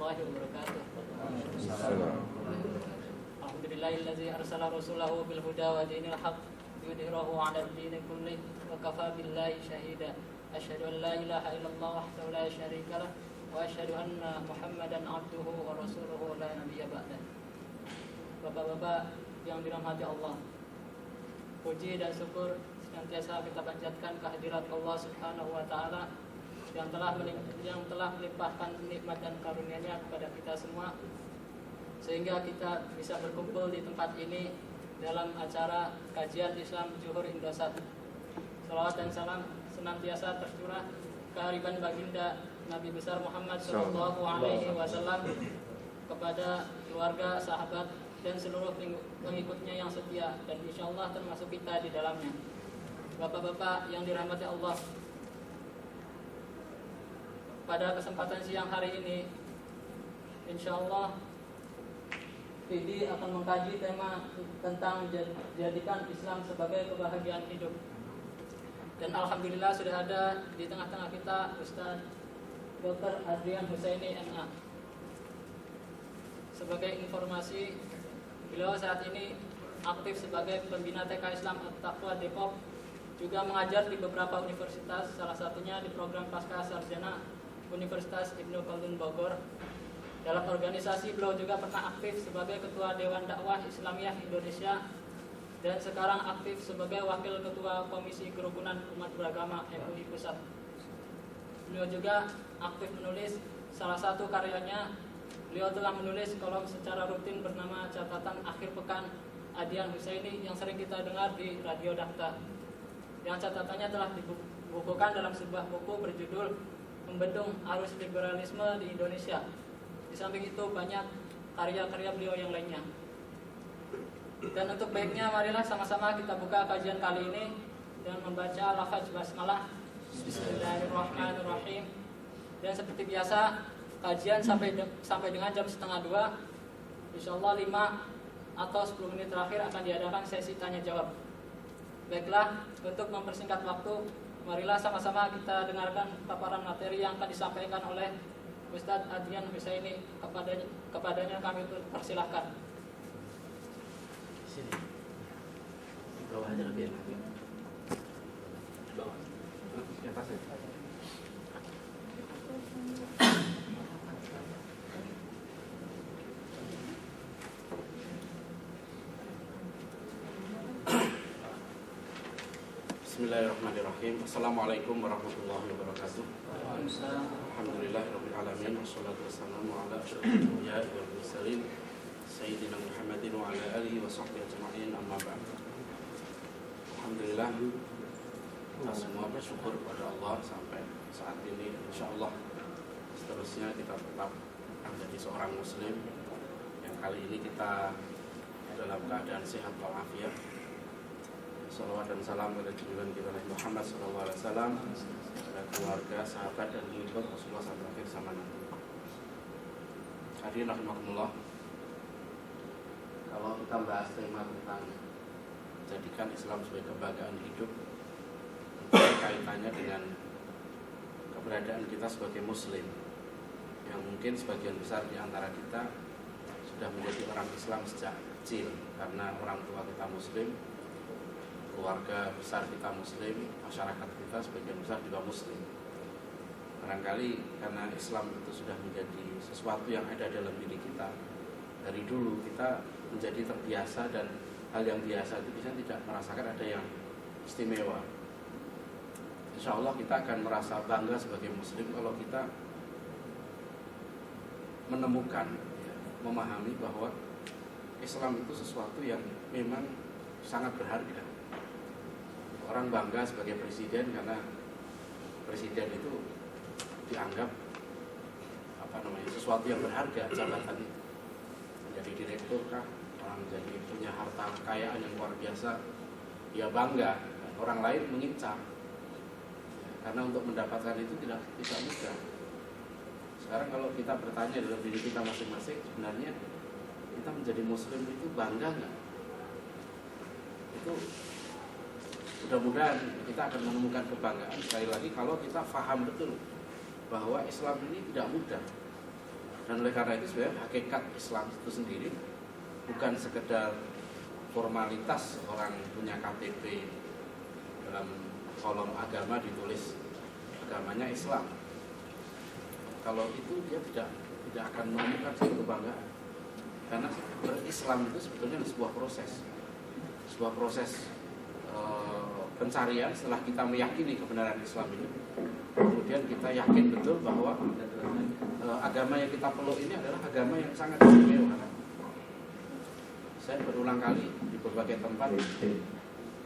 warahmatullahi wabarakatuh. Alhamdulillahilladzi arsala rasulahu bil huda wa dinil haqq yudhhirahu 'ala ad-dini kullih wa kafa billahi shahida. Asyhadu an la ilaha illallah wahdahu la syarika lah wa asyhadu anna Muhammadan 'abduhu wa rasuluhu la nabiyya ba'dah. Bapak-bapak yang dirahmati Allah, puji dan syukur senantiasa kita panjatkan kehadirat Allah Subhanahu wa taala yang telah melimpahkan nikmat dan karunia-Nya kepada kita semua sehingga kita bisa berkumpul di tempat ini dalam acara kajian Islam Zuhur Indosat. Salawat dan salam senantiasa tercurah kehariban baginda Nabi besar Muhammad sallallahu alaihi wasallam kepada keluarga, sahabat dan seluruh pengikutnya yang setia, dan insyaallah termasuk kita di dalamnya. Bapak-bapak yang dirahmati Allah, pada kesempatan siang hari ini insyaallah Fidi akan mengkaji tema tentang jadikan Islam sebagai kebahagiaan hidup. Dan alhamdulillah sudah ada di tengah-tengah kita Ustaz Dr. Adrian Husaini MA. Sebagai informasi, beliau saat ini aktif sebagai pembina TK Islam At-Taqwa Depok, juga mengajar di beberapa universitas, salah satunya di program Pasca Sarjana Universitas Ibnu Khaldun Bogor. Dalam organisasi beliau juga pernah aktif sebagai Ketua Dewan Dakwah Islamiyah Indonesia dan sekarang aktif sebagai Wakil Ketua Komisi Kerukunan Umat Beragama MUI Pusat. Beliau juga aktif menulis, salah satu karyanya beliau telah menulis kolom secara rutin bernama Catatan Akhir Pekan Adrian Husaini yang sering kita dengar di Radio Dakta. Yang catatannya telah dibukukan dalam sebuah buku berjudul Membendung Arus Liberalisme di Indonesia. Di samping itu banyak karya-karya beliau yang lainnya. Dan untuk baiknya marilah sama-sama kita buka kajian kali ini dengan membaca lafaz basmalah. Bismillahirrahmanirrahim. Dan seperti biasa kajian sampai dengan jam 1:30. Insyaallah 5 atau 10 menit terakhir akan diadakan sesi tanya jawab. Baiklah, untuk mempersingkat waktu, marilah sama-sama kita dengarkan paparan materi yang akan disampaikan oleh Ustadz Adrian Husaini. Kepadanya kami persilahkan. Sini. Di bawah aja lebih enak. Di bawah. Di atas ya. Bismillahirrahmanirrahim. Assalamualaikum warahmatullahi wabarakatuh. Alhamdulillahirabbil alamin wassalatu wassalamu ala asyrofil anbiya'i wal mursalin sayyidina Muhammadin wa ala alihi wa sahbihi ajma'in, amma ba'd. Alhamdulillah, kita semua bersyukur kepada Allah sampai saat ini. Insyaallah seterusnya kita tetap menjadi seorang muslim yang kali ini kita dalam keadaan sehat walafiat. Salawat dan salam kepada junjungan kita Nabi Muhammad SAW, kepada keluarga, sahabat dan pengikut Rasulullah sampai akhir zaman nanti. Hadirin rahimakumullah, kalau kita bahas tema tentang jadikan Islam sebagai kebahagiaan hidup, kaitannya dengan keberadaan kita sebagai muslim, yang mungkin sebagian besar di antara kita sudah menjadi orang Islam sejak kecil karena orang tua kita muslim, keluarga besar kita muslim, masyarakat kita sebagian besar juga muslim. Barangkali karena Islam itu sudah menjadi sesuatu yang ada dalam diri kita dari dulu, kita menjadi terbiasa, dan hal yang biasa itu bisa tidak merasakan ada yang istimewa. Insya Allah kita akan merasa bangga sebagai muslim kalau kita menemukan, memahami bahwa Islam itu sesuatu yang memang sangat berharga. Orang bangga sebagai presiden karena presiden itu dianggap sesuatu yang berharga, jabatan menjadi direktur kah, orang menjadi punya harta kekayaan yang luar biasa, dia bangga, orang lain mengincar, karena untuk mendapatkan itu tidak mudah. Sekarang kalau kita bertanya dalam diri kita masing-masing, sebenarnya kita menjadi muslim itu bangga nggak? Itu mudah-mudahan kita akan menemukan kebanggaan sekali lagi kalau kita paham betul bahwa Islam ini tidak mudah. Dan oleh karena itu sebenarnya hakikat Islam itu sendiri bukan sekedar formalitas orang punya KTP dalam kolom agama ditulis agamanya Islam. Kalau itu dia tidak akan menemukan satu kebanggaan. Karena berislam itu sebetulnya sebuah proses pencarian. Setelah kita meyakini kebenaran Islam ini, kemudian kita yakin betul bahwa agama yang kita peluk ini adalah agama yang sangat istimewa. Saya berulang kali di berbagai tempat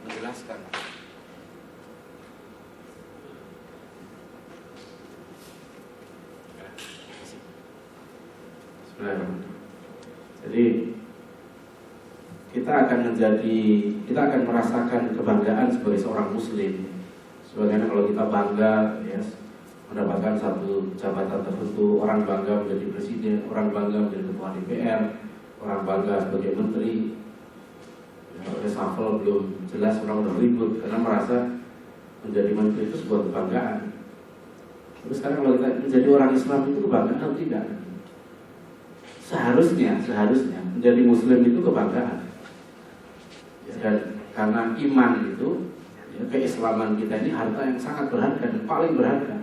menjelaskan. Jadi kita akan merasakan kebanggaan sebagai seorang Muslim. Sebagaimana kalau kita bangga ya, mendapatkan satu jabatan tertentu, orang bangga menjadi presiden, orang bangga menjadi ketua DPR, orang bangga sebagai menteri. Ya, reshuffle belum jelas, orang udah ribut karena merasa menjadi menteri itu sebuah kebanggaan. Terus sekarang kalau kita menjadi orang Islam itu kebanggaan atau tidak? Seharusnya menjadi Muslim itu kebanggaan. Ya, dan karena iman itu, ya, keislaman kita ini harta yang sangat berharga dan paling berharga.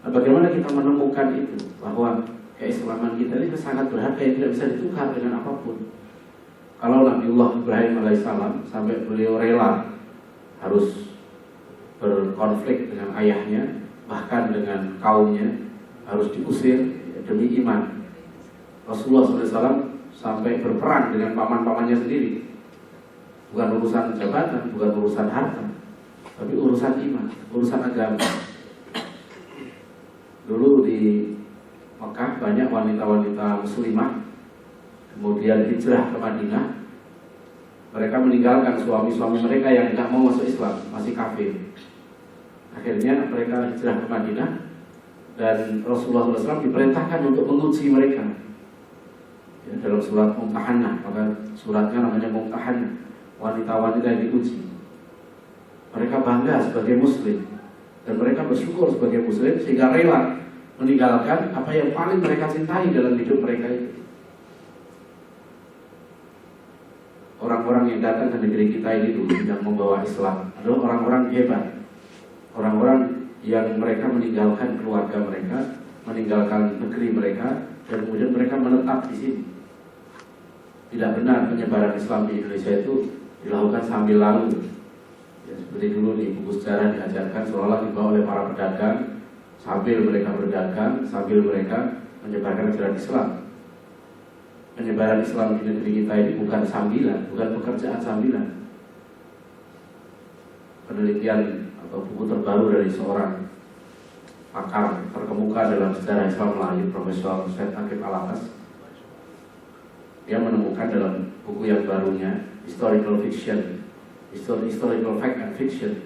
Nah, bagaimana kita menemukan itu bahwa keislaman kita ini sangat berharga yang tidak bisa ditukar dengan apapun. Kalau Nabiullah Ibrahim alaihissalam sampai beliau rela harus berkonflik dengan ayahnya, bahkan dengan kaumnya, harus diusir ya, demi iman. Rasulullah SAW sampai berperang dengan paman-pamannya sendiri. Bukan urusan jabatan, bukan urusan harta, tapi urusan iman, urusan agama. Dulu di Mekah banyak wanita-wanita muslimah, kemudian hijrah ke Madinah. Mereka meninggalkan suami-suami mereka yang tidak mau masuk Islam, masih kafir. Akhirnya mereka hijrah ke Madinah, dan Rasulullah SAW diperintahkan untuk menguji mereka. Ya, dalam surat Mumtahanah, maka suratnya namanya Mumtahanah, wanita-wanita yang diuji. Mereka bangga sebagai Muslim dan mereka bersyukur sebagai Muslim sehingga rela meninggalkan apa yang paling mereka cintai dalam hidup mereka itu. Orang-orang yang datang ke negeri kita ini dulu yang membawa Islam adalah orang-orang hebat, orang-orang yang mereka meninggalkan keluarga mereka, meninggalkan negeri mereka, dan kemudian mereka menetap di sini. Tidak benar penyebaran Islam di Indonesia itu dilakukan sambil lalu. Ya, seperti dulu di buku sejarah diajarkan seolah dibawa oleh para pedagang sambil mereka berdagang, sambil mereka menyebarkan ajaran Islam. Penyebaran Islam di negeri kita ini bukan sambilan, bukan pekerjaan sambilan. Penelitian atau buku terbaru dari seorang pakar terkemuka dalam sejarah Islam melalui Profesor Syed Akif Alatas. Dia menemukan dalam buku yang barunya Historical Fiction, Historical Fact and Fiction,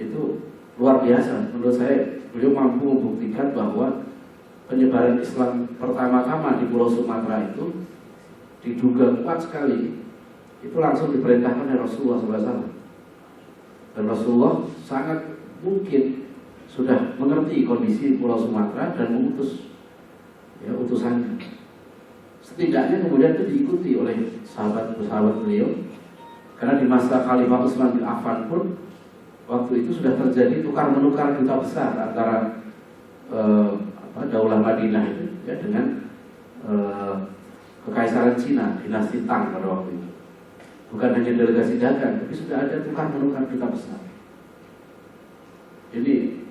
itu luar biasa. Menurut saya beliau mampu membuktikan bahwa penyebaran Islam pertama-tama di Pulau Sumatera itu diduga kuat sekali. Itu langsung diperintahkan oleh Rasulullah SAW. Dan Rasulullah sangat mungkin sudah mengerti kondisi Pulau Sumatera dan mengutus ya, utusannya. Setidaknya kemudian itu diikuti oleh sahabat-sahabat beliau. Karena di masa Khalifah Utsman bin Affan pun waktu itu sudah terjadi tukar-menukar duta besar antara Daulah Madinah itu ya, dengan Kekaisaran Cina, dinasti Tang pada waktu itu. Bukan hanya delegasi dagang, tapi sudah ada tukar-menukar duta besar. Jadi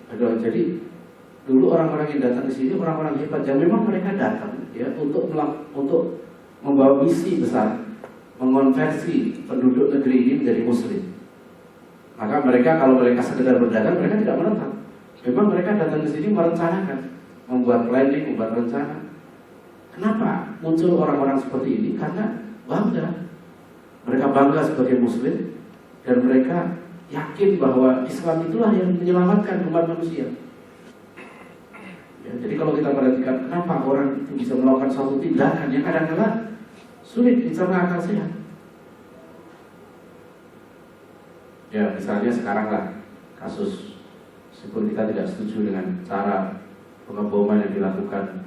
dulu orang-orang yang datang ke sini orang-orang hebat yang memang mereka datang ya untuk membawa misi besar, mengonversi penduduk negeri ini menjadi Muslim. Maka mereka kalau mereka sekedar berdagang mereka tidak menetap. Memang mereka datang ke sini merencanakan, membuat planning, membuat rencana. Kenapa muncul orang-orang seperti ini? Karena bangga. Mereka bangga sebagai Muslim dan mereka yakin bahwa Islam itulah yang menyelamatkan umat manusia. Ya, jadi kalau kita perhatikan kenapa orang itu bisa melakukan suatu tindakan yang kadang-kadang sulit dicerna akal sehat. Ya misalnya sekarang lah kasus, meskipun kita tidak setuju dengan cara pengeboman yang dilakukan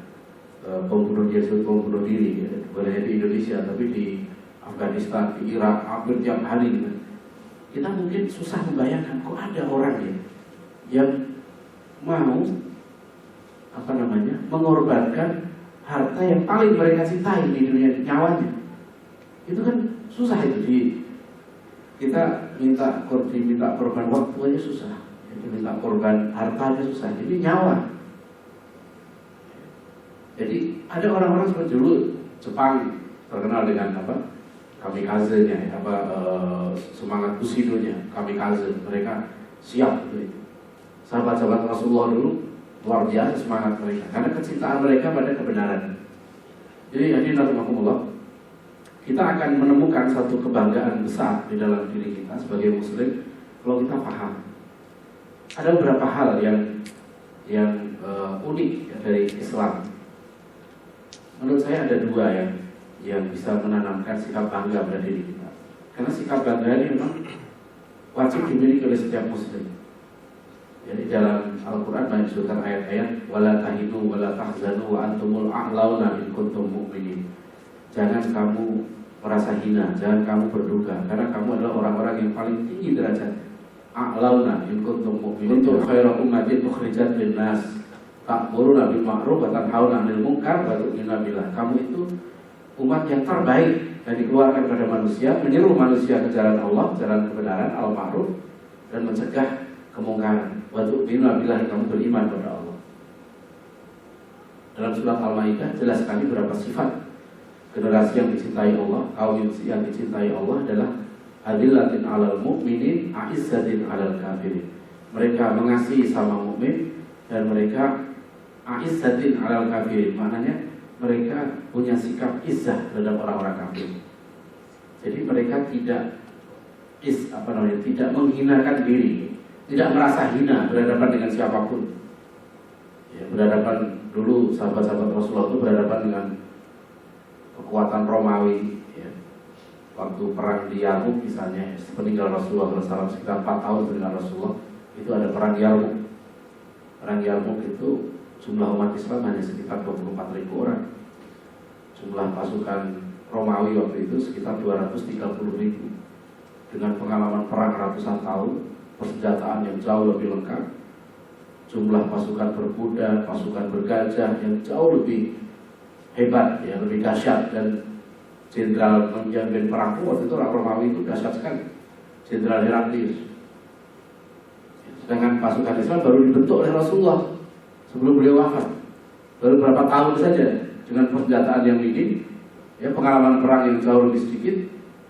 pembunuh diri, ya. Bukan hanya di Indonesia, tapi di Afghanistan, di Irak, hampir tiap hari gitu. Kita mungkin susah membayangkan kok ada orang ya yang mau mengorbankan harta yang paling mereka cintai di dunia, nyawanya. Itu kan susah itu. Kita minta korban waktu aja susah, itu minta korban harta aja susah, jadi nyawa. Jadi ada orang-orang seperti dulu Jepang terkenal dengan kamikaze-nya, semangat Bushido-nya, kamikaze, mereka siap gitu. Sahabat-sahabat Rasulullah dulu luar biasa semangat mereka karena kecintaan mereka pada kebenaran. Jadi hadirin rahimakumullah, kita akan menemukan satu kebanggaan besar di dalam diri kita sebagai muslim kalau kita paham. Ada beberapa hal yang unik ya, dari Islam. Menurut saya ada dua yang bisa menanamkan sikap bangga pada diri kita. Karena sikap bangga ini memang wajib dimiliki oleh setiap muslim. Jadi dalam Al-Quran banyak disebutkan ayat-ayat wala tahinu wala tahzanu wa antumul a'launa in kuntum mu'minin. Jangan kamu merasa hina, jangan kamu berduka, karena kamu adalah orang-orang yang paling tinggi derajat. A'launa in kuntum mu'minin. Kuntum khairu ummatin ukhrijat lin-nas ta'muruna bil ma'ruf wa tanhauna 'anil munkar wa tu'minuna billah. Kamu itu umat yang terbaik yang dikeluarkan pada manusia, menyeru manusia ke jalan Allah, jalan kebenaran, al-ma'ruf, dan mencegah kemungkaran. Wa tu'minuna billah, kamu beriman kepada Allah. Dalam surat Al-Maidah jelas sekali berapa sifat generasi yang dicintai Allah, kaum yang dicintai Allah adalah adillatin 'alal mu'minin, a'izzatin 'alal kafirin. Mereka mengasihi sama mukmin dan mereka a'izzatin 'alal kafirin. Maknanya mereka punya sikap izzah terhadap orang-orang kafir. Jadi mereka tidak menghinakan diri, tidak merasa hina berhadapan dengan siapapun. Ya, berhadapan dulu sahabat-sahabat Rasulullah itu berhadapan dengan kekuatan Romawi. Ya. Waktu perang di Yarmuk misalnya, sepeninggal Rasulullah SAW, sekitar 4 tahun sepeninggal Rasulullah, itu ada perang Yarmuk. Perang Yarmuk itu jumlah umat Islam hanya sekitar 24.000 orang. Jumlah pasukan Romawi waktu itu sekitar 230.000. Dengan pengalaman perang ratusan tahun, persenjataan yang jauh lebih lengkap, jumlah pasukan berkuda, pasukan bergajah yang jauh lebih hebat, ya, lebih dahsyat. Dan jenderal memimpin perang waktu itu orang Romawi itu dahsyat sekali, Jenderal Heraklius. Sedangkan pasukan Islam baru dibentuk oleh Rasulullah sebelum beliau wafat, baru berapa tahun saja dengan persenjataan yang minim, ya, pengalaman perang yang jauh lebih sedikit,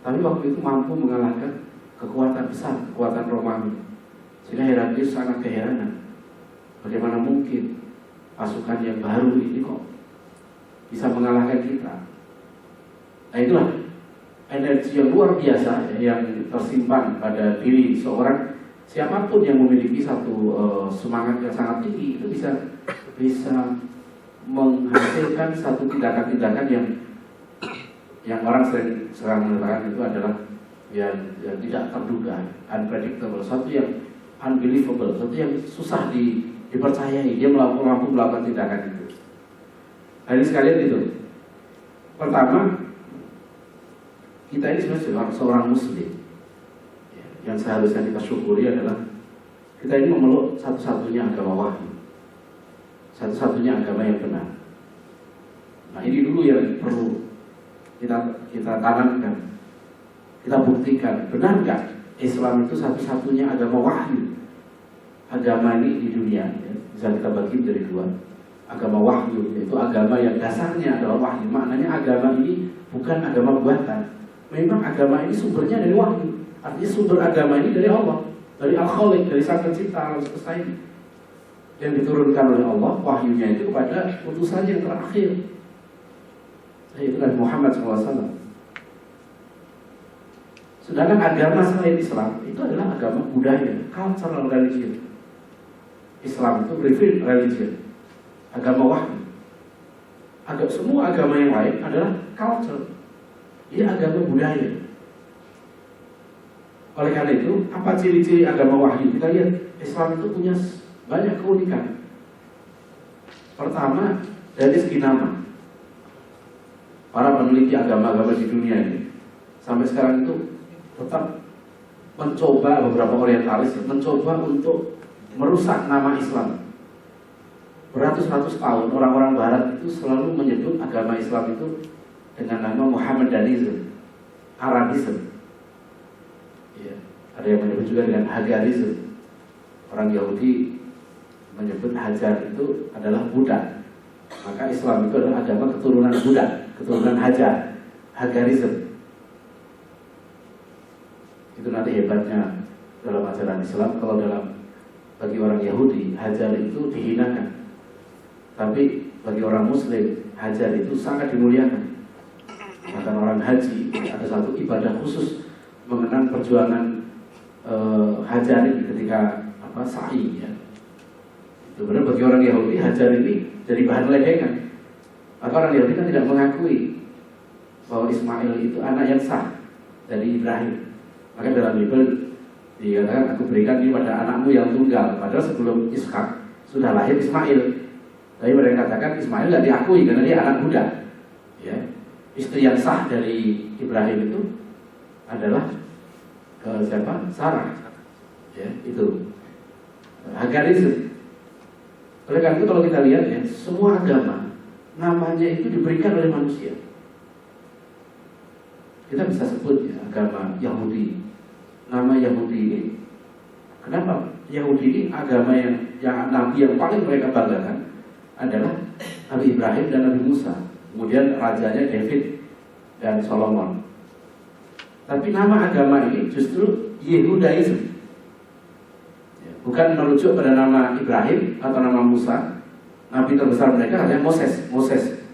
tapi waktu itu mampu mengalahkan kekuatan besar, kekuatan Romawi. Sehingga Heraklius sangat keheranan, bagaimana mungkin pasukan yang baru ini kok bisa mengalahkan kita. Nah, itulah energi yang luar biasa yang tersimpan pada diri seorang. Siapapun yang memiliki satu semangat yang sangat tinggi itu bisa menghasilkan satu tindakan-tindakan yang orang sering mengatakan itu adalah yang tidak terduga, unpredictable, satu yang unbelievable, satu yang susah dipercayai. Dia mampu melakukan tindakan itu. Hari sekalian itu, pertama, kita ini sebenarnya seorang muslim. Yang seharusnya kita syukuri adalah kita ini memeluk satu-satunya agama wahyu, satu-satunya agama yang benar. Nah, ini dulu yang perlu kita tanamkan, kita buktikan, benar nggak Islam itu satu-satunya agama wahyu. Agama ini di dunia ya, bisa kita bagi menjadi dua. Agama wahyu yaitu agama yang dasarnya adalah wahyu. Maknanya agama ini bukan agama buatan. Memang agama ini sumbernya dari wahyu. Artinya sumber agama ini dari Allah, dari Al-Khaliq, dari Sang Pencipta alam semesta ini, yang diturunkan oleh Allah, wahyunya itu kepada utusan yang terakhir, yaitu Nabi Muhammad SAW. Sedangkan agama selain Islam itu adalah agama budaya, cultural religion. Islam itu revealed religion, agama wahyu. Semua agama yang lain adalah culture, ini agama budaya. Oleh karena itu, apa ciri-ciri agama wahyu? Kita lihat, Islam itu punya banyak keunikan. Pertama, dari segi nama. para peneliti agama-agama di dunia ini sampai sekarang itu tetap mencoba, beberapa orientalis mencoba untuk merusak nama Islam. Beratus-ratus tahun orang-orang Barat itu selalu menyebut agama Islam itu dengan nama Muhammadanism, Arabism. Ya, ada yang menyebut juga dengan Hagarism. Orang Yahudi menyebut Hajar itu adalah Buddha. Maka Islam itu adalah agama keturunan Buddha, keturunan Hajar, Hagarism. Itu nanti hebatnya dalam ajaran Islam. Kalau bagi orang Yahudi, Hajar itu dihinakan. Tapi bagi orang Muslim, Hajar itu sangat dimuliakan. Bahkan orang haji ada satu ibadah khusus mengenang perjuangan Hajar ini ketika sa'i ya. Sebenarnya bagi orang Yahudi Hajar ini jadi bahan ledekan. Maka orang Yahudi kan tidak mengakui bahwa Ismail itu anak yang sah dari Ibrahim. Maka dalam Bible dikatakan aku berikan dia pada anakmu yang tunggal. Padahal sebelum Ishak sudah lahir Ismail. Tapi mereka katakan Ismail tidak diakui karena dia anak muda. Ya. Istri yang sah dari Ibrahim itu adalah siapa? Sarah. Ya, itu Hagarism. Oleh karena itu kalau kita lihat ya, semua agama namanya itu diberikan oleh manusia. Kita bisa sebut ya, agama Yahudi. Nama Yahudi ini, kenapa Yahudi ini agama yang nabi yang paling mereka banggakan adalah Nabi Ibrahim dan Nabi Musa. Kemudian rajanya David dan Solomon. Tapi nama agama ini justru Yehudaism. Bukan merujuk pada nama Ibrahim atau nama Musa. Nabi terbesar mereka hanya Moses. Moses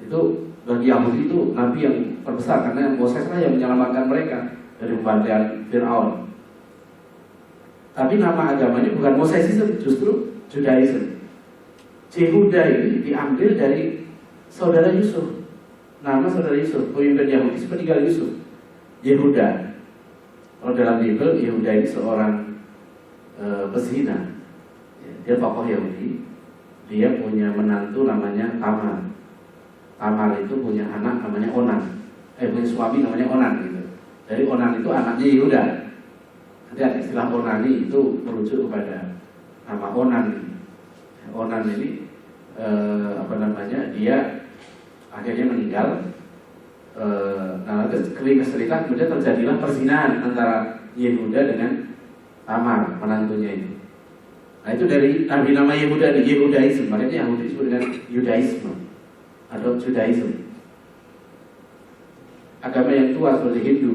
itu bagi Yahudi itu nabi yang terbesar karena Moses lah yang menyelamatkan mereka dari pembantaian Fir'aun. Tapi nama agamanya bukan Mosesism, justru Judaism. Yehuda ini diambil dari saudara Yusuf. Nama saudara Yusuf, pemimpin Yahudi sepeninggal Yusuf, Yehuda. Kalau dalam Bible, Yehuda ini seorang pezina. Dia tokoh Yahudi. Dia punya menantu namanya Tamar. Tamar itu punya anak namanya Onan. Punya suami namanya Onan gitu. Dari Onan itu anaknya Yehuda. Nanti ada istilah Onani itu merujuk kepada nama Onan. Onan ini dia akhirnya meninggal. Nah, cerita kemudian terjadilah perzinahan antara Yehuda dengan Tamar, menantunya itu. Nah, itu dari nama Yehuda, Yehudaism. Makanya Yahudi disebut dengan Yudaisme atau Judaism. Agama yang tua seperti Hindu,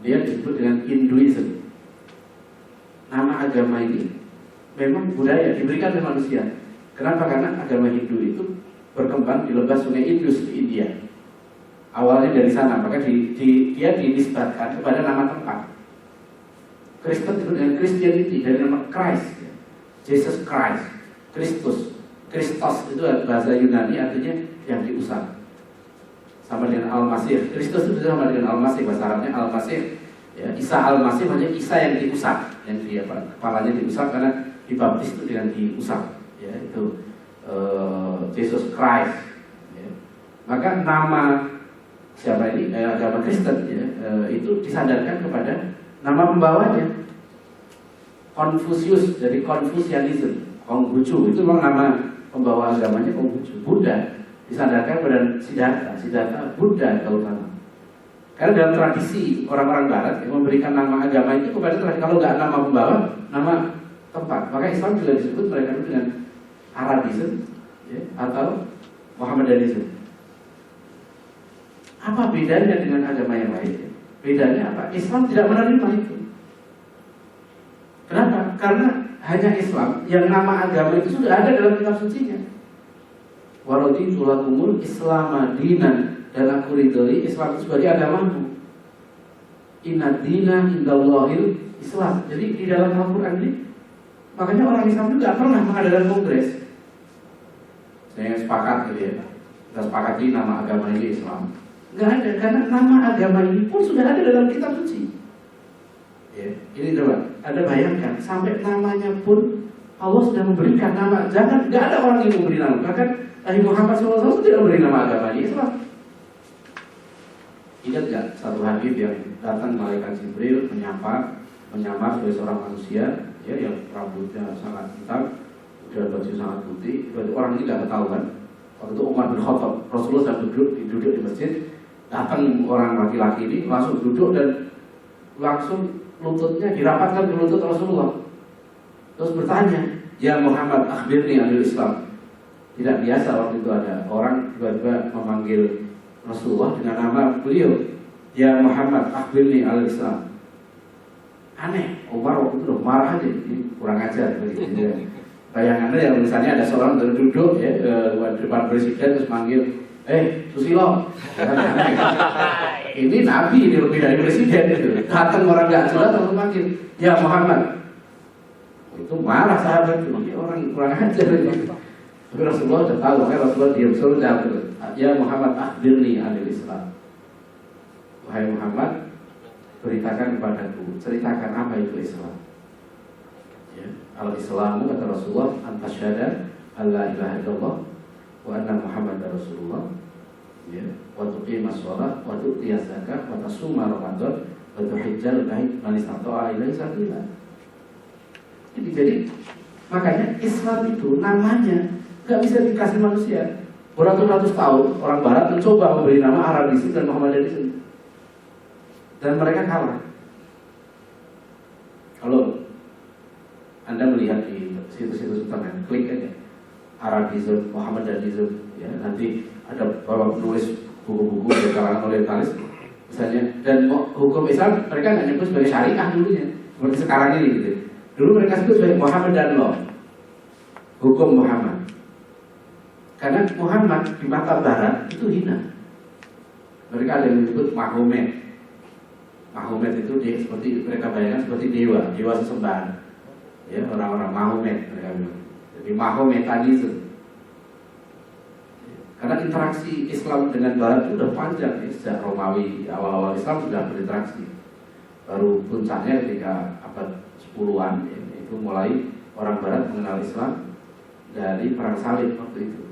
dia disebut dengan Hinduism. Nama agama ini memang budaya diberikan oleh manusia. Kenapa? Karena agama Hindu itu berkembang di lepas sungai Indus di India. Awalnya dari sana, maka dia dinisbatkan kepada nama tempat. Kristen itu dengan Christianity dari nama Christ, Jesus Christ, Kristus. Kristos itu bahasa Yunani artinya yang diusap. Sama dengan Al-Masih. Kristus itu sama dengan Al-Masih, bahasa Arabnya Al-Masih. Ya, Isa Al-Masih maksudnya Isa yang diusap, yang kepalanya diusap karena dibaptis itu dengan diusap. Ya, itu Jesus Christ. Ya. Maka nama siapa ini agama Kristen ya, itu disandarkan kepada nama pembawanya. Konfusius dari Konfusianism, Konghucu itu memang nama pembawa agamanya Konghucu. Buddha disandarkan pada Siddhartha Buddha Gautama. Karena dalam tradisi orang-orang Barat yang memberikan nama agama itu kepada kalau nggak nama pembawa, nama tempat. Maka Islam juga disebut mereka dengan Arabism ya, atau Muhammadanism. Apa bedanya dengan agama yang lain? Bedanya apa? Islam tidak menerima itu. Kenapa? Karena hanya Islam yang nama agama itu sudah ada dalam kitab sucinya. Waraditu lakumul Islama dinan, dan aku ridhoi Islam itu sebagai agamamu. Inna dina indallahil Islam. Jadi di dalam Al-Quran ini, makanya orang Islam itu tidak pernah mengadakan kongres. Saya sepakat gitu ya, kita sepakati nama agama ini Islam. Nggak ada, karena nama agama ini pun sudah ada dalam kitab suci. Ya, ini coba, Anda bayangkan sampai namanya pun Allah sudah memberikan nama. Jangan, nggak ada orang yang memberi nama. Bahkan Nabi Muhammad SAW tidak memberi nama agama ini Islam. Ingat nggak satu hadis yang datang malaikat Jibril menyamar sebagai seorang manusia, ya, yang rambutnya sangat hitam, dan baju sangat putih. Berarti orang ini nggak ketahuan. Waktu itu Umar bin Khattab, Rasulullah sedang duduk di masjid, datang orang laki-laki ini langsung duduk dan langsung lututnya dirapatkan ke lutut Rasulullah. Terus bertanya, ya Muhammad, akhbirni anil Islam. Tidak biasa waktu itu ada orang tiba-tiba memanggil Rasulullah dengan nama beliau, ya Muhammad, akhbirni anil Islam. Aneh, Umar waktu itu marah aja, ini kurang ajar begitu ya. Bayangannya yang misalnya ada seorang duduk ya depan presiden terus manggil, Susilo. Ini Nabi, ini lebih dari presiden itu. Datang orang nggak jelas lalu manggil, ya Muhammad. Itu marah sahabat, ini orang kurang ajar ini. Tapi Rasulullah sudah tahu, makanya Rasulullah diam suruh jawab, ya Muhammad, akhbirni anil Islam. Wahai Muhammad, beritakan kepadaku, ceritakan apa itu Islam. Ya, al-Islamu kata Rasulullah, antasyhada alla ilaha illallah wa anna Muhammadar Rasulullah, ya, wa tuqimas shalah wa tu'tiyaz zakah wa tasuma Ramadan wa tuhijjal bait man istata'a ilaihi sabila. Jadi makanya Islam itu namanya nggak bisa dikasih manusia. Beratus-ratus tahun orang Barat mencoba memberi nama Arabisme dan Muhammadanisme, dan mereka kalah. Kalau Anda melihat di situs-situs internet, klik aja Arabisme, Muhammadanisme, ya, nanti ada beberapa penulis buku-buku dari kalangan orientalis misalnya, dan hukum Islam mereka nggak nyebut sebagai syariah dulunya seperti sekarang ini gitu. Dulu mereka sebut sebagai Muhammad dan law, hukum Muhammad. Karena Muhammad di mata Barat itu hina. Mereka ada yang menyebut Mahomet. Mahomet itu seperti mereka bayangkan seperti dewa sesembahan. Ya, orang-orang Mahomet mereka bilang. Jadi Mahometanisme. Karena interaksi Islam dengan Barat itu sudah panjang ya, sejak Romawi, awal-awal Islam sudah berinteraksi. Baru puncaknya ketika abad 10-an ya, itu mulai orang Barat mengenal Islam dari perang salib waktu itu.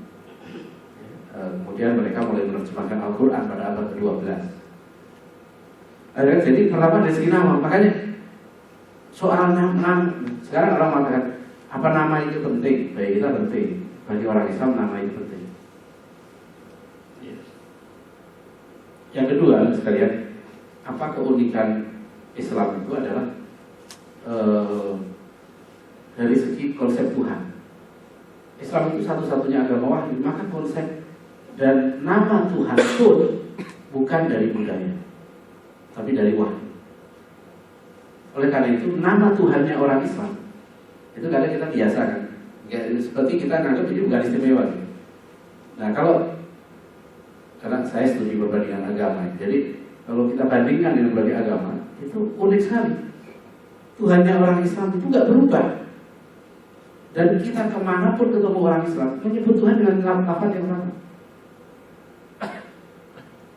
Kemudian mereka mulai menerjemahkan Al-Quran pada abad ke-12. Jadi pertama dari segi nama, makanya soal nama, sekarang orang mengatakan apa nama itu penting, bagi kita penting, bagi orang Islam nama itu penting. Yang kedua sekalian, apa keunikan Islam itu adalah dari segi konsep Tuhan. Islam itu satu-satunya agama wahyu, maka konsep dan nama Tuhan pun bukan dari budaya, tapi dari wahyu. Oleh karena itu nama Tuhannya orang Islam itu kadang kita biasa kan, seperti kita nganggap ini bukan istimewa. Nah karena saya studi perbandingan agama, jadi kalau kita bandingkan dengan berbagai agama itu unik sekali. Tuhannya orang Islam itu nggak berubah, dan kita kemanapun ketemu orang Islam menyebut Tuhan dengan lafaz yang sama.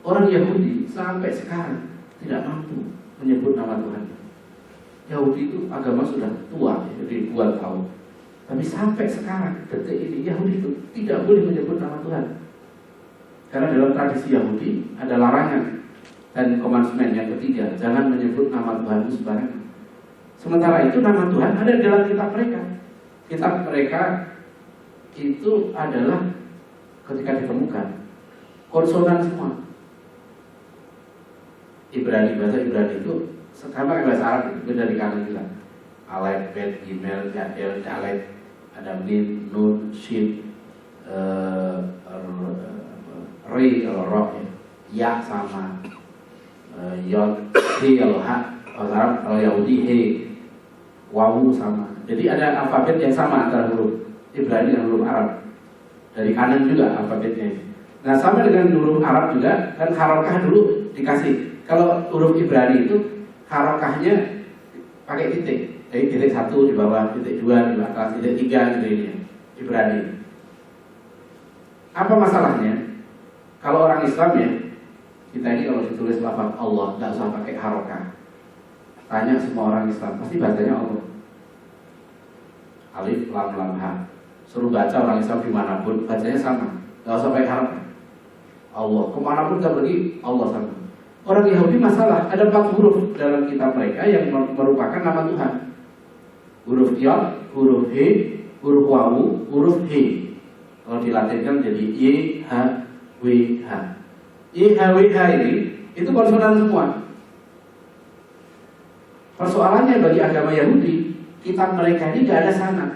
Orang Yahudi sampai sekarang tidak mampu menyebut nama Tuhan. Yahudi itu agama sudah tua, jadi ribuan tahun. Tapi sampai sekarang, detik ini, Yahudi itu tidak boleh menyebut nama Tuhan. Karena dalam tradisi Yahudi ada larangan dan komansmen yang ketiga, jangan menyebut nama Tuhanmu sembarangan. Sementara itu nama Tuhan ada dalam kitab mereka. Kitab mereka itu adalah ketika ditemukan konsonan semua. Ibrani, bahasa Ibrani itu sama kayak bahasa Arab itu beda di kanan kita. Alef, Bet, Gimel, Yadel, Dalet, ada Mim, Nun, Shin, Ri kalau Roh ya, Ya sama, Yod, He kalau H, bahasa Arab kalau Yahudi He, Wawu sama. Jadi ada alfabet yang sama antara huruf Ibrani dan huruf Arab. Dari kanan juga alfabetnya. Nah sama dengan huruf Arab juga, kan harokah dulu dikasih. Kalau huruf Ibrani itu harokahnya pakai titik, jadi titik 1 di bawah, titik 2 di atas, titik 3 gitu ini Ibrani. Apa masalahnya? Kalau orang Islam ya, kita ini kalau ditulis lafaz Allah nggak usah pakai harokah. Tanya semua orang Islam pasti bacanya Allah. Alif, lam, lam, ha. Suruh baca orang Islam dimanapun bacanya sama, nggak usah pakai harokah. Allah, kemanapun kita pergi Allah sama. Orang Yahudi masalah, ada 4 huruf dalam kitab mereka yang merupakan nama Tuhan. Huruf Yod, huruf He, huruf Wawu, huruf He. Kalau dilatinkan jadi Y, H, W, H. Y, H, W, H ini itu konsonan semua. Persoalannya bagi agama Yahudi, kitab mereka ini tidak ada sanad.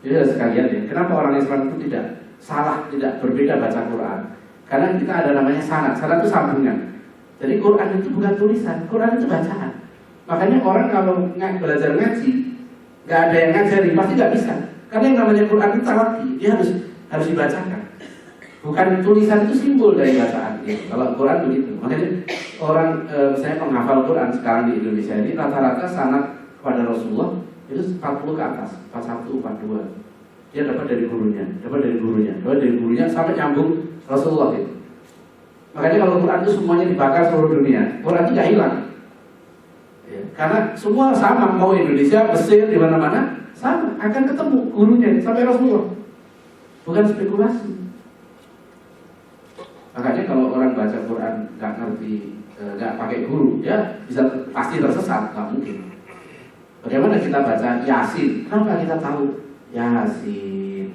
Jadi sekalian ya, kenapa orang Islam itu tidak salah, tidak berbeda baca Quran? Karena kita ada namanya sanad. Sanad itu sambungan. Jadi Quran itu bukan tulisan, Quran itu bacaan. Makanya orang kalau belajar ngaji, nggak ada yang ngajari, pasti nggak bisa. Karena yang namanya Quran itu talaqi, dia harus dibacakan. Bukan tulisan itu simbol dari bacaan. Ya. Kalau Quran begitu. Makanya orang saya menghafal Quran sekarang di Indonesia ini rata-rata sanad kepada Rasulullah itu 40 ke atas, 41, 42. Dia dapat dari gurunya, sampai nyambung Rasulullah itu. Makanya kalau Quran itu semuanya dibakar seluruh dunia, Quran itu tidak hilang. Ya, karena semua sama, mau Indonesia, Mesir, di mana-mana sama, akan ketemu gurunya sampai Rasulullah. Bukan spekulasi. Makanya kalau orang baca Quran nggak ngerti, nggak pakai guru, ya bisa pasti tersesat, nggak mungkin. Bagaimana kita baca Yasin? Kenapa kita tahu Yasin?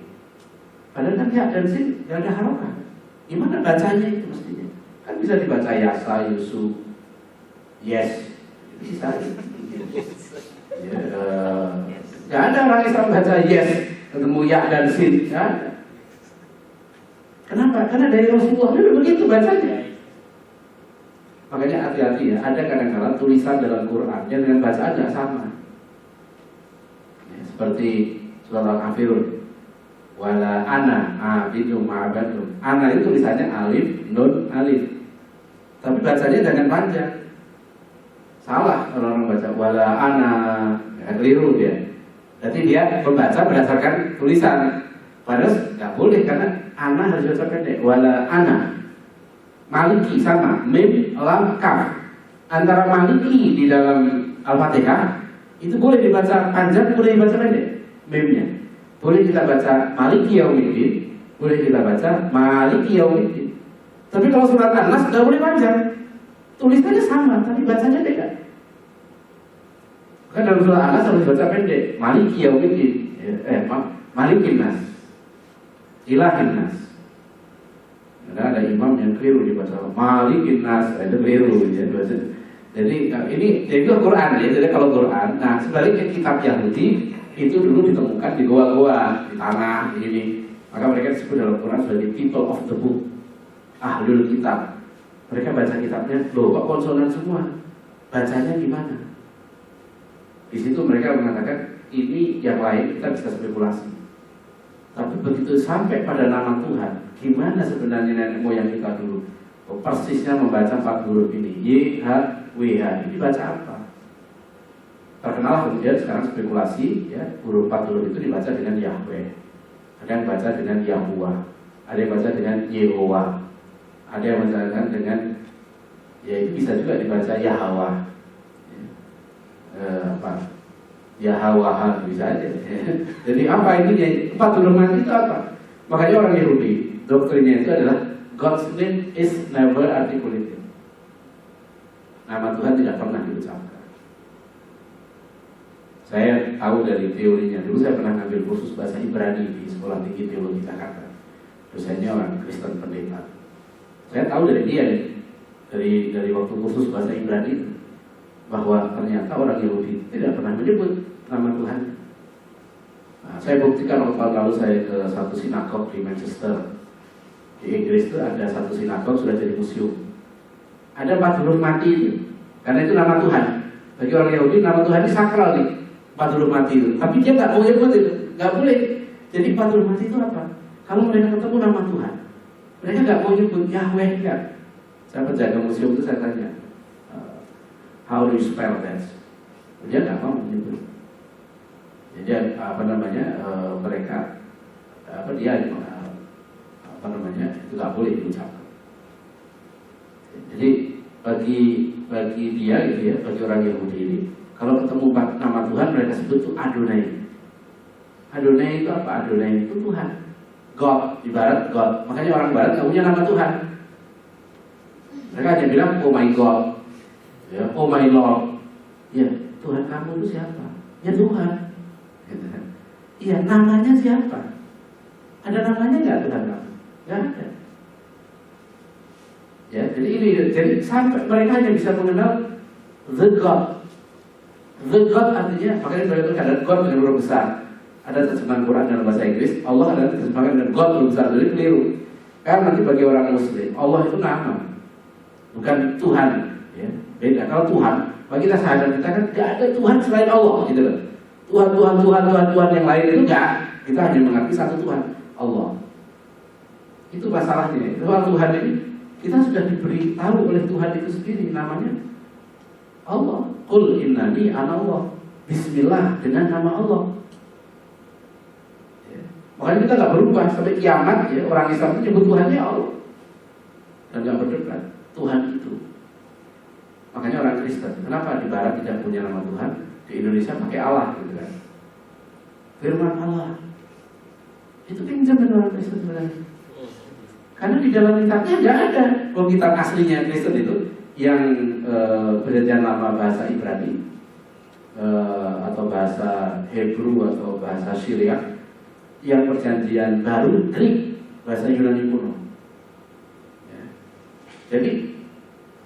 Padahal kan ya dan sin nggak ada harokah. Gimana bacanya itu mestinya? Kan bisa dibaca Yasa, Yusuf, Yes, bisa. Ya, nggak ada orang Islam baca Yes ketemu Ya dan Sin, nggak ada. Kenapa? Karena dari Rasulullah itu begitu bacanya. Makanya hati-hati ya. Ada kadang-kadang tulisan dalam Quran yang dengan bacaan nggak sama. Ya, seperti surat Al-Kafirun. Wala ana abidum ma'abadum. Ana itu tulisannya alif, nun, alif. Tapi bacanya jangan panjang. Salah orang-orang baca wala ana, ya, keliru dia. Jadi dia membaca berdasarkan tulisan. Padahal nggak boleh karena ana harus baca pendek. Wala ana. Maliki sama mim, lam, kaf. Antara maliki di dalam Al-Fatihah itu boleh dibaca panjang, boleh dibaca pendek. Mimnya. Boleh kita baca Maliki Yaumiddin, boleh kita baca Maliki Yaumiddin. Tapi kalau surat An-Nas nggak boleh panjang. Tulisannya sama, tapi bacanya beda. Kan dalam surat An-Nas harus baca pendek. Maliki Yaumiddin, Malikin Nas, Ilahin Nas. Ada imam yang keliru dibaca Malikin Nas, itu keliru ya. Jadi ini itu Quran ya. Jadi kalau Quran, nah sebaliknya kitab Yahudi itu dulu ditemukan di goa-goa, di tanah, di ini. Maka mereka disebut dalam Quran sebagai people of the book, ahlul kitab. Mereka baca kitabnya, loh kok konsonan semua? Bacanya gimana? Di situ mereka mengatakan ini yang lain kita bisa spekulasi. Tapi begitu sampai pada nama Tuhan, gimana sebenarnya nenek moyang kita dulu? Oh, persisnya membaca 4 huruf ini, Y, H, W, H. Ini baca apa? Terkenal kemudian sekarang spekulasi ya, huruf 4 huruf itu dibaca dengan Yahweh, ada yang baca dengan Yahuwah, ada yang baca dengan Yehovah, ada yang baca dengan ya itu bisa juga dibaca Yahawah ya, Yahawah bisa aja. Jadi apa ini 4 huruf mati itu apa? Makanya orang Yahudi doktrinnya itu adalah God's name is never articulated. Nama Tuhan tidak pernah diucapkan. Saya tahu dari teorinya. Dulu saya pernah ngambil kursus bahasa Ibrani di Sekolah Tinggi Teologi Jakarta. Dosennya orang Kristen pendeta. Saya tahu dari dia dari waktu kursus bahasa Ibrani bahwa ternyata orang Yahudi tidak pernah menyebut nama Tuhan. Nah, saya buktikan waktu lalu saya ke satu sinagog di Manchester di Inggris itu ada satu sinagog sudah jadi museum. Ada 4 huruf mati itu, karena itu nama Tuhan. Bagi orang Yahudi nama Tuhan ini sakral nih. 4 huruf mati itu, tapi dia nggak mau nyebut itu, nggak boleh. Jadi 4 huruf mati itu apa? Kalau mereka ketemu nama Tuhan, mereka nggak mau nyebut Yahweh kan? Saya penjaga museum itu saya tanya, how do you spell that? Dia nggak mau menyebut. Jadi mereka itu nggak boleh diucapkan. Jadi bagi dia gitu ya, bagi orang Yahudi ini, kalau ketemu nama Tuhan mereka sebut itu Adonai. Adonai itu apa? Adonai itu Tuhan, God, ibarat God. Makanya orang Barat nggak punya nama Tuhan. Mereka hanya bilang oh my God, ya, oh my Lord. Ya, Tuhan kamu itu siapa? Ya Tuhan. Gitu kan. Iya, namanya siapa? Ada namanya nggak Tuhan kamu? Nggak ada. Ya, jadi sampai mereka hanya bisa mengenal the God. The God artinya, makanya beliau itu ada God dengan huruf besar. Ada terjemahan Quran dalam bahasa Inggris, Allah adalah terjemahan dengan God huruf besar, jadi keliru. Karena nanti bagi orang Muslim, Allah itu nama, bukan Tuhan. Ya, beda. Kalau Tuhan, bagi kita sadar kita kan tidak ada Tuhan selain Allah, gitu loh. Tuhan yang lain itu enggak. Kita hanya mengerti satu Tuhan, Allah. Itu masalahnya. Soal Tuhan ini kita sudah diberi tahu oleh Tuhan itu sendiri, namanya Allah. Qul innani ana Allah. Bismillah, dengan nama Allah. Ya. Makanya kita nggak berubah sampai kiamat ya. Orang Islam itu nyebut Tuhannya Allah dan nggak berdebat. Tuhan itu. Makanya orang Kristen, kenapa di Barat tidak punya nama Tuhan, di Indonesia pakai Allah gitu kan? Firman Allah. Itu pinjam dari orang Kristen sebenarnya. Karena di dalam kitabnya nggak ada. Kalau kitab aslinya Kristen itu yang perjanjian lama bahasa Ibrani atau bahasa Hebrew atau bahasa Syriak, yang perjanjian baru Greek, bahasa Yunani kuno. Ya. Jadi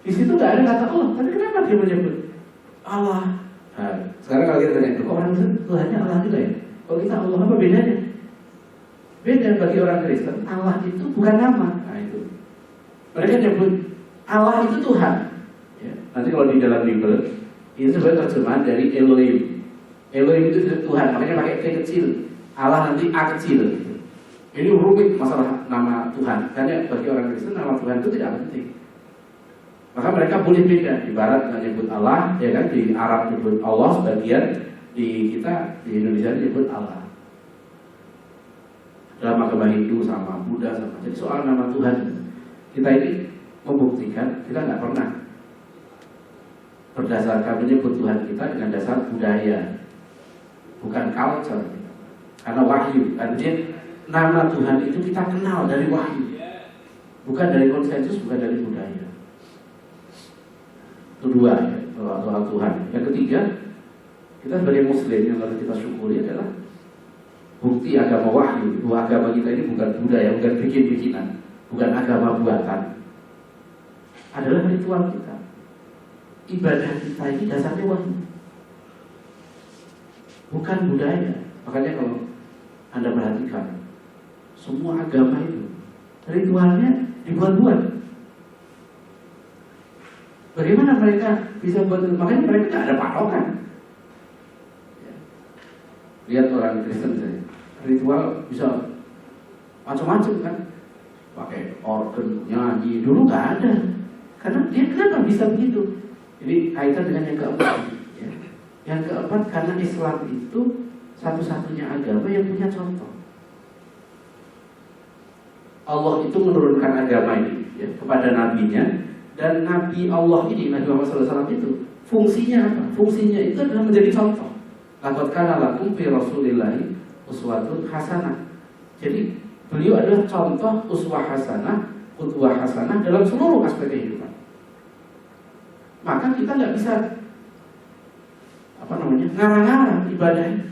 di situ nggak ada kata Allah. Tapi kenapa dia menyebut Allah? Nah, sekarang kalau kita tanya, kok orang Kristen Tuhannya Allah juga ya? Kalau kita Allah apa bedanya? Beda bagi orang Kristen, Allah itu bukan nama. Nah itu mereka nyebut Allah itu Tuhan. Ya. Nanti kalau di dalam Bible itu sebenarnya terjemahan dari Elohim. Elohim itu Tuhan, makanya pakai T kecil. Allah nanti A kecil. Gitu. Ini rumit masalah nama Tuhan. Karena bagi orang Kristen nama Tuhan itu tidak penting. Maka mereka boleh beda. Di Barat menyebut Allah, ya kan? Di Arab menyebut Allah sebagian, di kita di Indonesia menyebut Allah. Dalam agama Hindu sama Buddha sama. Jadi soal nama Tuhan kita ini membuktikan kita nggak pernah berdasarkan menyebut Tuhan kita dengan dasar budaya, bukan culture. Karena wahyu, artinya nama Tuhan itu kita kenal dari wahyu, bukan dari konsensus, bukan dari budaya. Itu dua ya, soal Tuhan. Yang ketiga, kita sebagai Muslim yang harus kita syukuri adalah bukti agama wahyu. Bahwa agama kita ini bukan budaya, bukan bikin-bikinan, bukan agama buatan. Adalah ritual kita. Ibadah kita ini dasarnya wahyu, bukan budaya. Makanya kalau Anda perhatikan, semua agama itu ritualnya dibuat-buat. Bagaimana mereka bisa buat? Makanya mereka tidak ada patokan. Lihat orang Kristen saja, ritual bisa macam-macam kan, pakai organ, nyanyi. Dulu nggak ada. Karena dia kenapa bisa begitu? Ini kaitan dengan yang keempat. Ya. Yang keempat, karena Islam itu satu-satunya agama yang punya contoh. Allah itu menurunkan agama ini ya, kepada nabinya, dan Nabi Allah ini, Nabi Muhammad SAW itu fungsinya apa? Fungsinya itu adalah menjadi contoh. Laqad kana lakum fi Rasulillahi uswatun hasanah. Jadi beliau adalah contoh uswah hasanah, qudwah hasanah dalam seluruh aspek kehidupan. Maka kita nggak bisa ngarang-ngarang ibadahnya.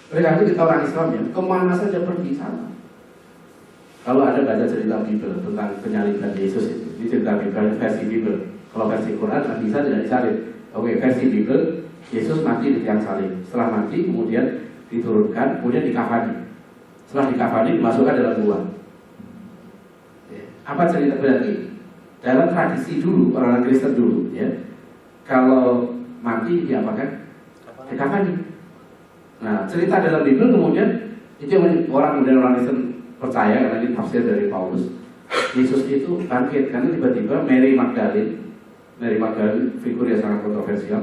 Oleh karena itu kita orang Islam ya, kemana saja pergi sama. Kalau ada baca cerita Bible tentang penyaliban Yesus itu, ini cerita Bible versi Bible. Kalau versi Quran Nabi Isa tidak disalib. Oke, versi Bible Yesus mati di tiang salib. Setelah mati kemudian diturunkan, kemudian dikafani. Setelah dikafani dimasukkan dalam gua. Apa cerita? Berarti dalam tradisi dulu orang Kristen dulu ya, kalau mati diapakan? Dikafani. Nah, cerita dalam Bible kemudian itu yang orang Kristen percaya karena ini tafsir dari Paulus. Yesus itu bangkit karena tiba-tiba Mary Magdalene figur yang sangat kontroversial.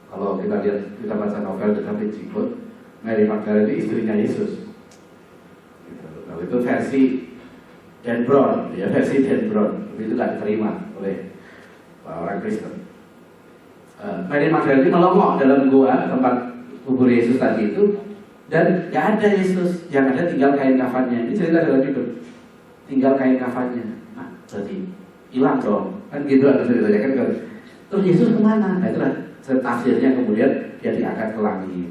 Kalau kita lihat, kita baca novel The Da Vinci Code, Mary Magdalene itu istrinya Yesus. Gitu. Itu versi Dan Brown, ya versi Dan Brown. Itu tidak diterima oleh orang Kristen. Mary Magdalene melongok dalam gua tempat kubur Yesus tadi itu. Dan gak ada Yesus, yang ada tinggal kain kafannya. Ini cerita dalam Bible. Tinggal kain kafannya. Nah, berarti hilang dong, kan gitu ada ceritanya kan. Terus Yesus kemana? Nah itulah tafsirnya, kemudian dia diangkat ke langit.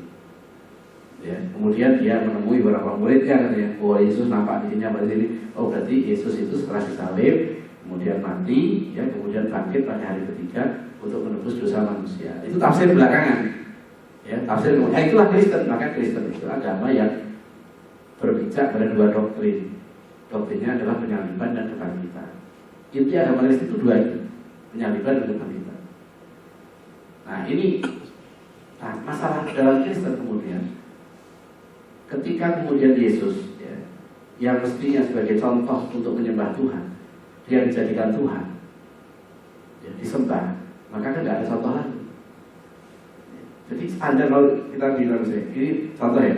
Ya, kemudian dia menemui beberapa muridnya katanya, oh Yesus nampak di sini, apa di sini. Oh berarti Yesus itu setelah disalib, kemudian mati, ya kemudian bangkit pada hari ketiga untuk menebus dosa manusia. Itu tafsir belakangan. Ya, tafsir itulah Kristen. Maka Kristen itu agama yang berpijak pada dua doktrin. Doktrinnya adalah penyaliban dan kebangkitan. Inti agama Kristen itu dua itu, penyaliban dan kebangkitan. Nah ini masalah dalam Kristen kemudian, ketika kemudian Yesus ya, yang mestinya sebagai contoh untuk menyembah Tuhan, dia dijadikan Tuhan, ya, disembah, maka kan tidak ada contoh lagi. Jadi standar kalau kita bilang ini contoh ya,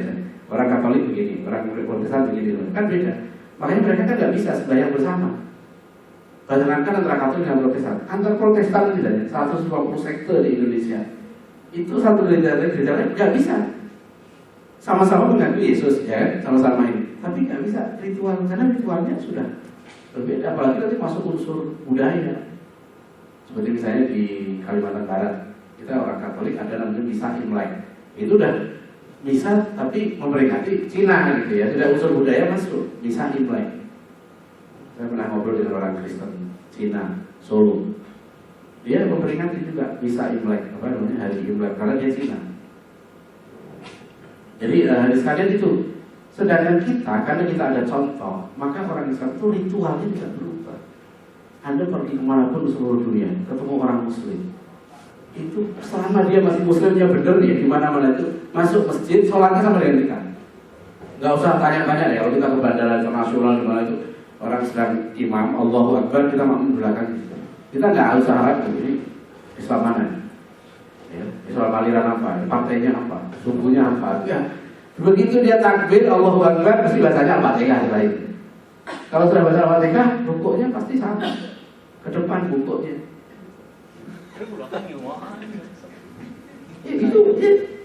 orang Katolik begini, orang Protestan begini, kan beda. Makanya mereka kan nggak bisa sembahyang bersama. Bayangkan antara Katolik dan Protestan, antar Protestan misalnya 120 sekte di Indonesia, itu satu gereja lain nggak bisa. Sama-sama mengakui Yesus, ya, sama-sama ini, tapi nggak bisa ritual, karena ritualnya sudah berbeda. Apalagi nanti masuk unsur budaya, seperti misalnya di Kalimantan Barat, kita orang Katolik ada namanya misa Imlek, itu udah misa tapi memperingati Cina gitu ya, tidak unsur budaya masuk misa Imlek. Saya pernah ngobrol dengan orang Kristen Cina, Solo, dia memperingati juga misa Imlek, apa namanya hari Imlek, karena dia Cina. Jadi sekalian itu, sedangkan kita, karena kita ada contoh, maka orang Islam itu ritualnya tidak berubah. Anda pergi kemanapun di seluruh dunia, ketemu orang Muslim, itu selama dia masih Muslimnya benar ya, di mana-mana itu masuk masjid, sholatnya sama dengan kita. Nggak usah tanya-tanya ya, kalau kita ke bandara internasional di mana itu orang sedang imam, Allahu Akbar, kita makmum belakang gitu. Kita nggak usah harap ini Islam mana. Ya, Islam aliran apa, partainya apa, sukunya apa, ya. Begitu dia takbir Allahu Akbar, pasti bahasanya Al-Fatihah lain. Kalau sudah baca Al-Fatihah, rukuknya pasti sama, ke depan rukuknya. Ya,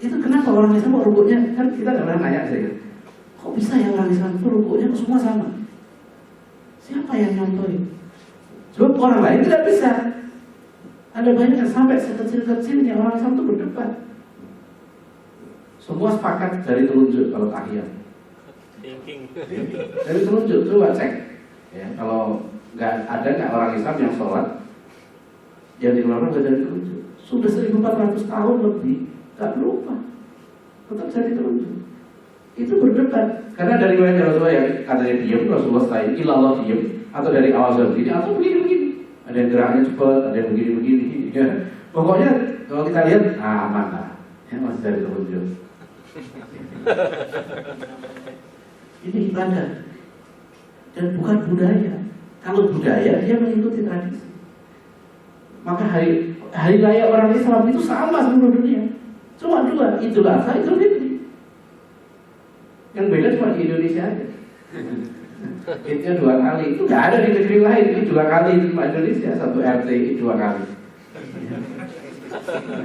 itu kenapa orang Islam kok rukuknya, kan kita nggak pernah nanya saya, kok bisa ya orang Islam itu rukuknya semua sama? Siapa yang nyontohin? Sebab orang lain tidak bisa. Ada banyak sampai sekecil-kecilnya orang Islam itu berdebat. Semua sepakat dari telunjuk kalau tahiyat. Dari telunjuk, coba cek. Ya, kalau nggak orang Islam yang sholat yang dikeluarkan dari telunjuk. Sudah 1400 tahun lebih, nggak berubah. Tetap jadi telunjuk. Itu berdebat. Karena dari riwayat Rasulullah yang katanya diam, Rasulullah setelah ilallah diam, atau dari awal sampai begini, atau begini-begini. Ada yang geraknya cepat, ada yang begini-begini. Ya. Pokoknya kalau kita lihat, aman lah. Ya, masih dari telunjuk. Ini ibadah dan bukan budaya. Kalau budaya dia mengikuti tradisi. Maka hari raya orang Islam itu sama seluruh dunia. Cuma dua, Idul Adha, Idul Fitri. Yang beda cuma di Indonesia aja. Itu 2 kali. Itu nggak ada di negeri lain. Itu 2 kali di Indonesia, 1 RT 2 kali.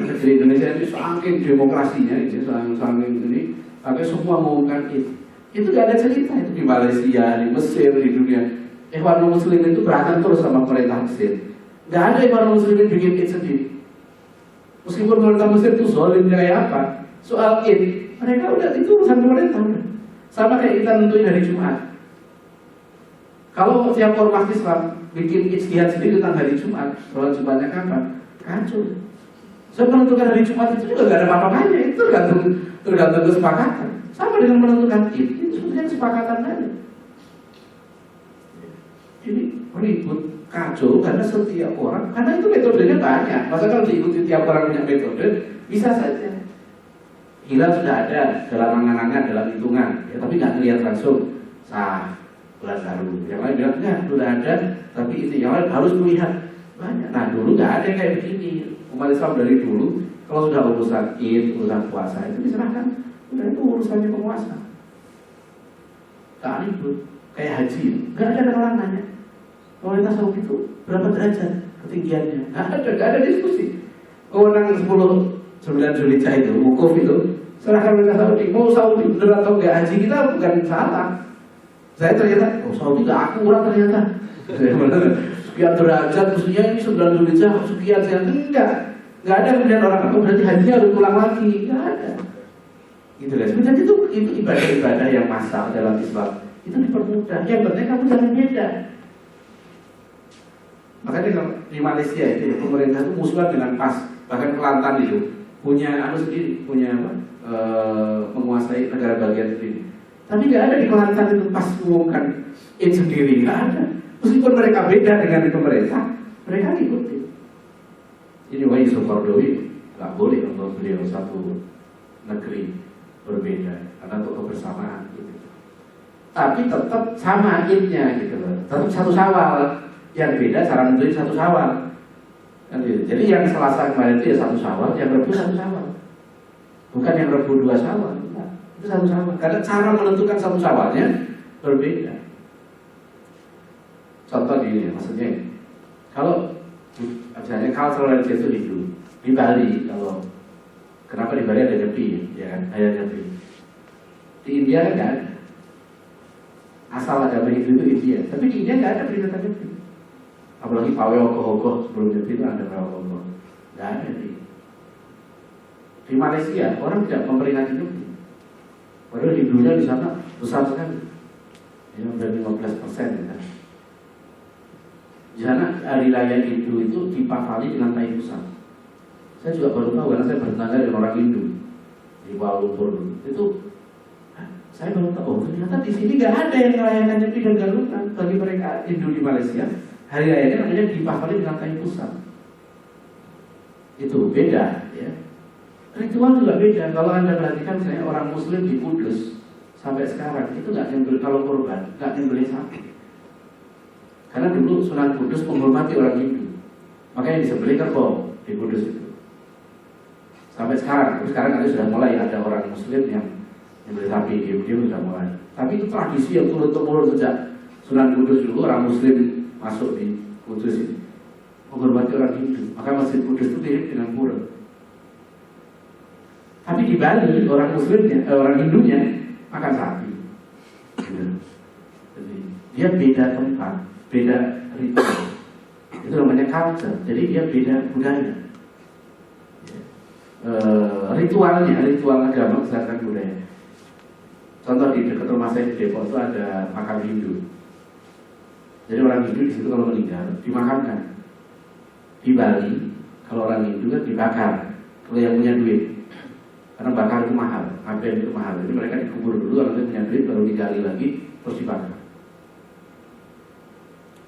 Negeri Indonesia itu saking demokrasinya, saking ini, pakai semua mengumumkan itu. Itu nggak ada cerita itu di Malaysia, di Mesir, di dunia. Ikhwan Muslim itu berantem terus sama pemerintah Mesir. Nggak ada Ikhwan Muslimin bikin Id sendiri. Meskipun pemerintah Mesir itu zalimnya kayak apa, soal Id mereka udah itu urusan pemerintah udah. Sama kayak kita nentuin hari Jumat. Kalau tiap ormas Islam bikin ijtihad sendiri tentang hari Jumat, sholat Jumatnya kapan? Kacau. Saya menentukan hari Jumat itu juga nggak ada apa-apanya, itu tergantung kesepakatan. Sama dengan menentukan Id, itu sebenarnya kesepakatan aja. Ini ribut, kacau karena setiap orang, karena itu metodenya banyak. Masa kalau diikuti tiap orang punya metode, bisa saja. Hilal sudah ada dalam angan-angan, dalam hitungan, ya, tapi nggak ngelihat langsung sah bulan baru. Yang lain bilang enggak, sudah ada, tapi itu yang lain harus melihat banyak. Nah dulu nggak ada yang kayak begini. Umat Islam dari dulu, kalau sudah urusan Id, urusan puasa itu diserahkan, udah itu urusannya penguasa. Tak ribut, kayak haji, nggak ada orang nanya. Pemerintah Saudi itu berapa derajat ketinggiannya? Nggak ada diskusi. Kewenangan 9 Zulhijjah itu, wukuf itu, serahkan pemerintah Saudi. Mau Saudi benar atau enggak haji kita bukan salah. Saya ternyata, Saudi nggak akurat ternyata. sekian derajat, maksudnya ini 9 Dzulhijjah sekian. Enggak ada kemudian orang berarti hajinya harus pulang lagi, enggak ada. Gitu guys. Sebenarnya itu ibadah-ibadah yang massal dalam Islam itu dipermudah. Yang penting kamu jangan beda. Makanya kalau di Malaysia itu pemerintah itu musuhan dengan PAS, bahkan Kelantan itu punya sendiri, punya menguasai negara bagian sendiri. Tapi nggak ada di Kelantan itu PAS mengumumkan sendiri, nggak ada. Meskipun mereka beda dengan pemerintah, mereka ikuti. Ini Wahyu Yusuf Qaradawi nggak boleh untuk beliau satu negeri berbeda karena untuk kebersamaan gitu. Tapi tetap sama idnya gitu loh, tetap satu Syawal. Yang beda cara menentuin satu Syawal. Jadi yang Selasa kemarin itu ya satu Syawal, yang Rabu satu Syawal. Bukan yang Rabu 2 Syawal. Nah, itu satu Syawal. Karena cara menentukan satu Syawalnya berbeda. Contoh gini, maksudnya kalau misalnya cultural heritage itu Hindu di Bali, kalau kenapa di Bali ada Nyepi, ya kan? Ada Nyepi. Di India kan nggak ada. Asal agama Hindu itu India, tapi di India nggak ada peringatan Nyepi. Apalagi Pawe Ogoh-Ogoh sebelum Nyepi itu ada Pawe Ogoh, nggak ada di Malaysia orang tidak memperingati Nyepi. Padahal Hindunya di sana besar sekali, ya udah 15% ya. Di sana hari raya Hindu itu dipakali dengan Taipusan. Saya juga baru tahu karena saya bertetangga dengan orang Hindu di Kuala Lumpur itu. Saya baru tahu ternyata di sini nggak ada yang merayakan Nyepi dan Galutan. Bagi mereka Hindu di Malaysia, hari rayanya namanya dipakali dengan Taipusan. Itu beda, ya. Ritual juga beda. Kalau Anda perhatikan, misalnya orang Muslim di Kudus sampai sekarang itu nggak nyembelih kalau kurban, nggak nyembelih sapi. Karena dulu Sunan Kudus menghormati orang Hindu, makanya disembelih kerbau di Kudus itu. Sampai sekarang nanti sudah mulai ada orang Muslim yang nyembelih sapi, dia sudah mulai. Tapi itu tradisi yang turun-temurun sejak Sunan Kudus dulu, orang Muslim masuk di Kudus ini menghormati orang Hindu, maka Masjid Kudus itu mirip dengan pura. Tapi di Bali orang Muslimnya, orang Hindunya makan sapi. Jadi dia beda tempat, beda ritual. Itu namanya culture. Jadi dia beda budaya. Ritual agama berdasarkan budaya. Contoh di dekat rumah saya di Depok itu ada makam Hindu. Jadi orang Hindu di situ kalau meninggal dimakamkan. Di Bali kalau orang Hindu kan dibakar. Kalau yang punya duit, karena bakar itu mahal, ngapain itu mahal. Jadi mereka dikubur dulu, kalau punya duit baru digali lagi terus dibakar.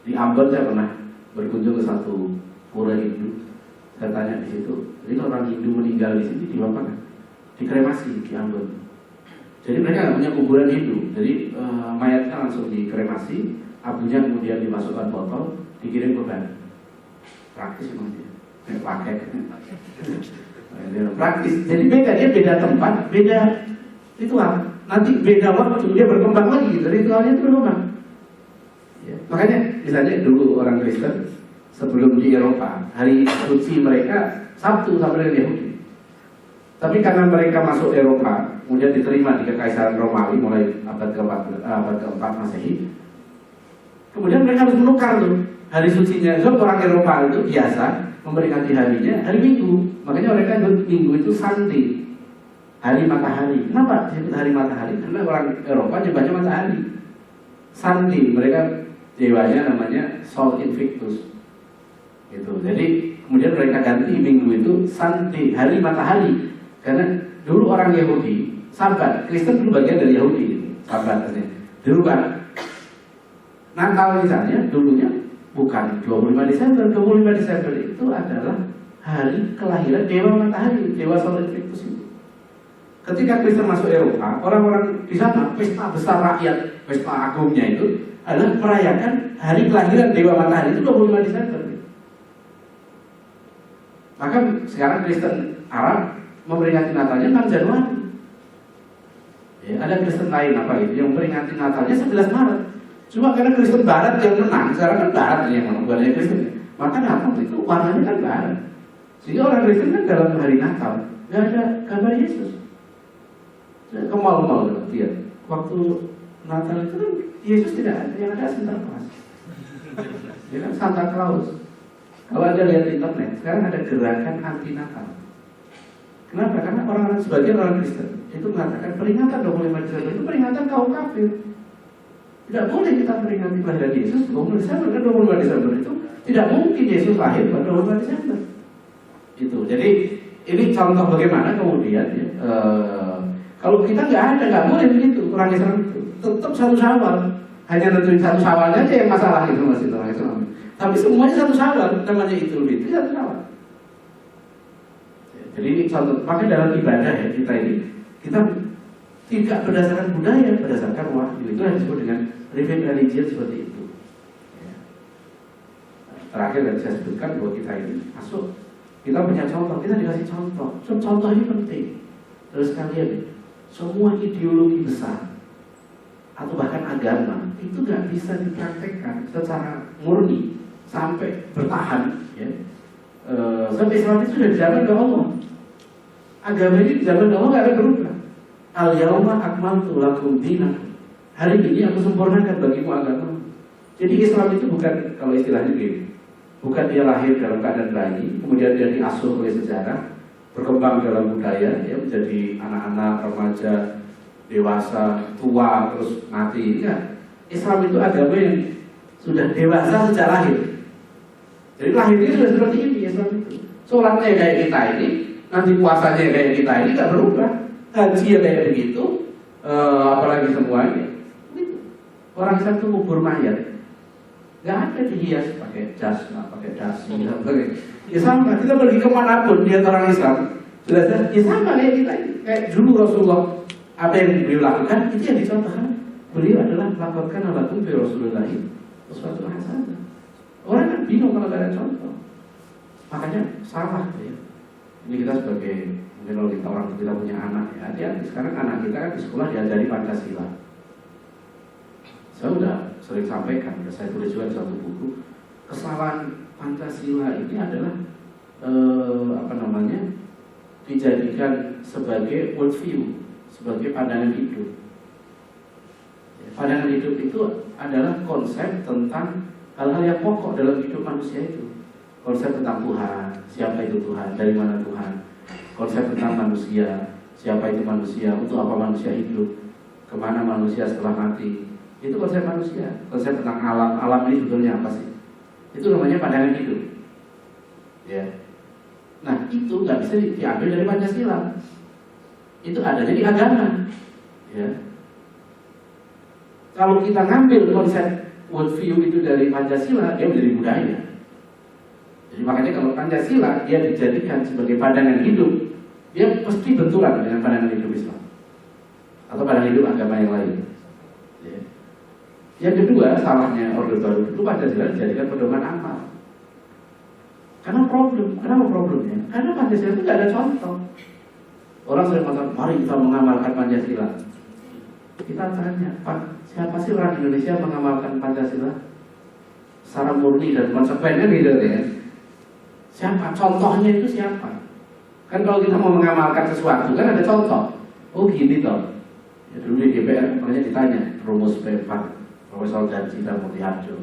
Di Ambon saya pernah berkunjung ke satu pura Hindu. Saya tanya di situ, jadi kalau orang Hindu meninggal di sini diapakan? Dikremasi di Ambon. Jadi mereka nggak punya kuburan Hindu. Jadi mayatnya langsung dikremasi, abunya kemudian dimasukkan botol, dikirim ke Bali. Praktis memang dia, kayak pakai. Praktis. Jadi dia beda tempat, beda ritual. Nanti beda waktu dia berkembang lagi, gitu. Ritualnya itu berkembang. Ya. Makanya misalnya dulu orang Kristen sebelum di Eropa, hari suci mereka Sabtu sama dengan Yahudi. Tapi karena mereka masuk Eropa, kemudian diterima di Kekaisaran Romawi mulai abad ke-4 Masehi. Kemudian mereka harus menukar tuh hari sucinya. So orang Eropa itu biasa memperingati harinya hari Minggu. Makanya mereka Minggu itu Sunday, hari matahari. Kenapa disebut hari matahari? Karena orang Eropa nyebutnya matahari. Sunday, mereka dewanya namanya Sol Invictus. Gitu. Jadi kemudian mereka ganti Minggu itu Sunday, hari matahari. Karena dulu orang Yahudi, Sabat, Kristen dulu bagian dari Yahudi, gitu. Sabat artinya. Dulu kan Natal misalnya dulunya bukan 25 Desember, 25 Desember itu adalah hari kelahiran Dewa Matahari, Dewa Sol Invictus itu. Ketika Kristen masuk Eropa, orang-orang di sana pesta besar rakyat, pesta agungnya itu adalah merayakan hari kelahiran Dewa Matahari itu 25 Desember. Maka sekarang Kristen Arab memperingati Natalnya 6 Januari. Ya, ada Kristen lain apa gitu yang memperingati Natalnya 11 Maret. Cuma karena Kristen Barat yang menang, sekarang kan Barat yang menang, bukan hanya Kristen. Maka Natal itu warnanya kan Barat. Sehingga orang Kristen kan dalam hari Natal nggak ada gambar Yesus. Saya ke mal-mal lihat. Waktu Natal itu kan Yesus tidak ada, yang ada Sinterklas. Ya kan Santa Claus. Kalau Anda lihat di internet, sekarang ada gerakan anti Natal. Kenapa? Karena orang-orang sebagian orang Kristen itu mengatakan peringatan 25 Desember itu peringatan kaum kafir. Tidak boleh kita peringati kelahiran Yesus 25 Desember. Kan 25 Desember itu tidak mungkin Yesus lahir pada 25 Desember. Itu. Jadi ini contoh bagaimana kemudian ya, kalau kita nggak boleh begitu orang Islam itu. Tetap satu Syawal. Hanya tentuin satu Syawalnya aja yang masalah itu masih orang Islam. Tapi semuanya satu Syawal, namanya Idul Fitri satu Syawal. Jadi ini contoh, makanya dalam ibadah ya kita ini kita tidak berdasarkan budaya, berdasarkan wahyu. Itu yang disebut dengan living religion seperti itu. Terakhir yang saya sebutkan bahwa kita ini masuk, kita punya contoh, kita dikasih contoh. Contoh ini penting. Terus kalian, semua ideologi besar atau bahkan agama itu nggak bisa dipraktekkan secara murni sampai bertahan. Ya. Sampai Islam itu sudah di zaman Allah. Agama ini di zaman Allah nggak akan berubah. Al-yawma akmaltu lakum dinakum. Hari ini aku sempurnakan bagimu agama. Jadi Islam itu bukan, kalau istilahnya gini, bukan dia lahir dalam keadaan bayi, kemudian dia diasuh oleh sejarah, berkembang dalam budaya, ya, menjadi anak-anak, remaja, dewasa, tua, terus mati. Enggak. Islam itu agama yang sudah dewasa sejak lahir. Jadi lahirnya sudah seperti ini Islam itu. Sholatnya kayak kita ini, nanti puasanya kayak kita ini nggak berubah. Haji ya kayak begitu, apalagi semuanya. Orang Islam itu kubur mayat, nggak ada dihias pakai jas, pakai dasi, ya sama. Kita pergi kemanapun lihat orang Islam, jelas-jelas ya sama kayak kita ini. Kayak dulu Rasulullah apa yang beliau lakukan itu yang dicontohkan. Beliau adalah melakukan alakum fi Rasulullah sesuatu hasanah. Orang kan bingung kalau tidak ada contoh. Makanya salah ya. Ini kita sebagai, mungkin kalau kita orang kita punya anak ya, hati-hati. Sekarang anak kita kan di sekolah diajari Pancasila. Saya sudah sering sampaikan, saya tulis juga di satu buku. Kesalahan Pancasila ini adalah dijadikan sebagai worldview, sebagai pandangan hidup. Pandangan hidup itu adalah konsep tentang hal-hal yang pokok dalam hidup manusia itu. Konsep tentang Tuhan, siapa itu Tuhan, dari mana Tuhan. Konsep tentang manusia, siapa itu manusia, untuk apa manusia hidup, kemana manusia setelah mati. Itu konsep manusia. Konsep tentang alam, alam ini sebetulnya apa sih? Itu namanya pandangan hidup. Ya. Nah itu nggak bisa diambil dari Pancasila. Itu adanya di agama. Ya. Kalau kita ngambil konsep worldview itu dari Pancasila, dia menjadi budaya. Jadi makanya kalau Pancasila dia dijadikan sebagai pandangan hidup, dia pasti benturan dengan pandangan hidup Islam atau pandangan hidup agama yang lain. Ya. Yang kedua, salahnya Orde Baru itu Pancasila dijadikan pedoman amal. Kenapa problemnya? Karena Pancasila itu tidak ada contoh. Orang sering mengatakan, mari kita mengamalkan Pancasila. Kita tanya, Pak, siapa sih orang Indonesia mengamalkan Pancasila secara murni dan konsekuen kan gitu ya? Siapa? Contohnya itu siapa? Kan kalau kita mau mengamalkan sesuatu kan ada contoh. Oh gini toh. Ya, dulu di DPR makanya ditanya rumus P4 Profesor Darji Mutiharjo.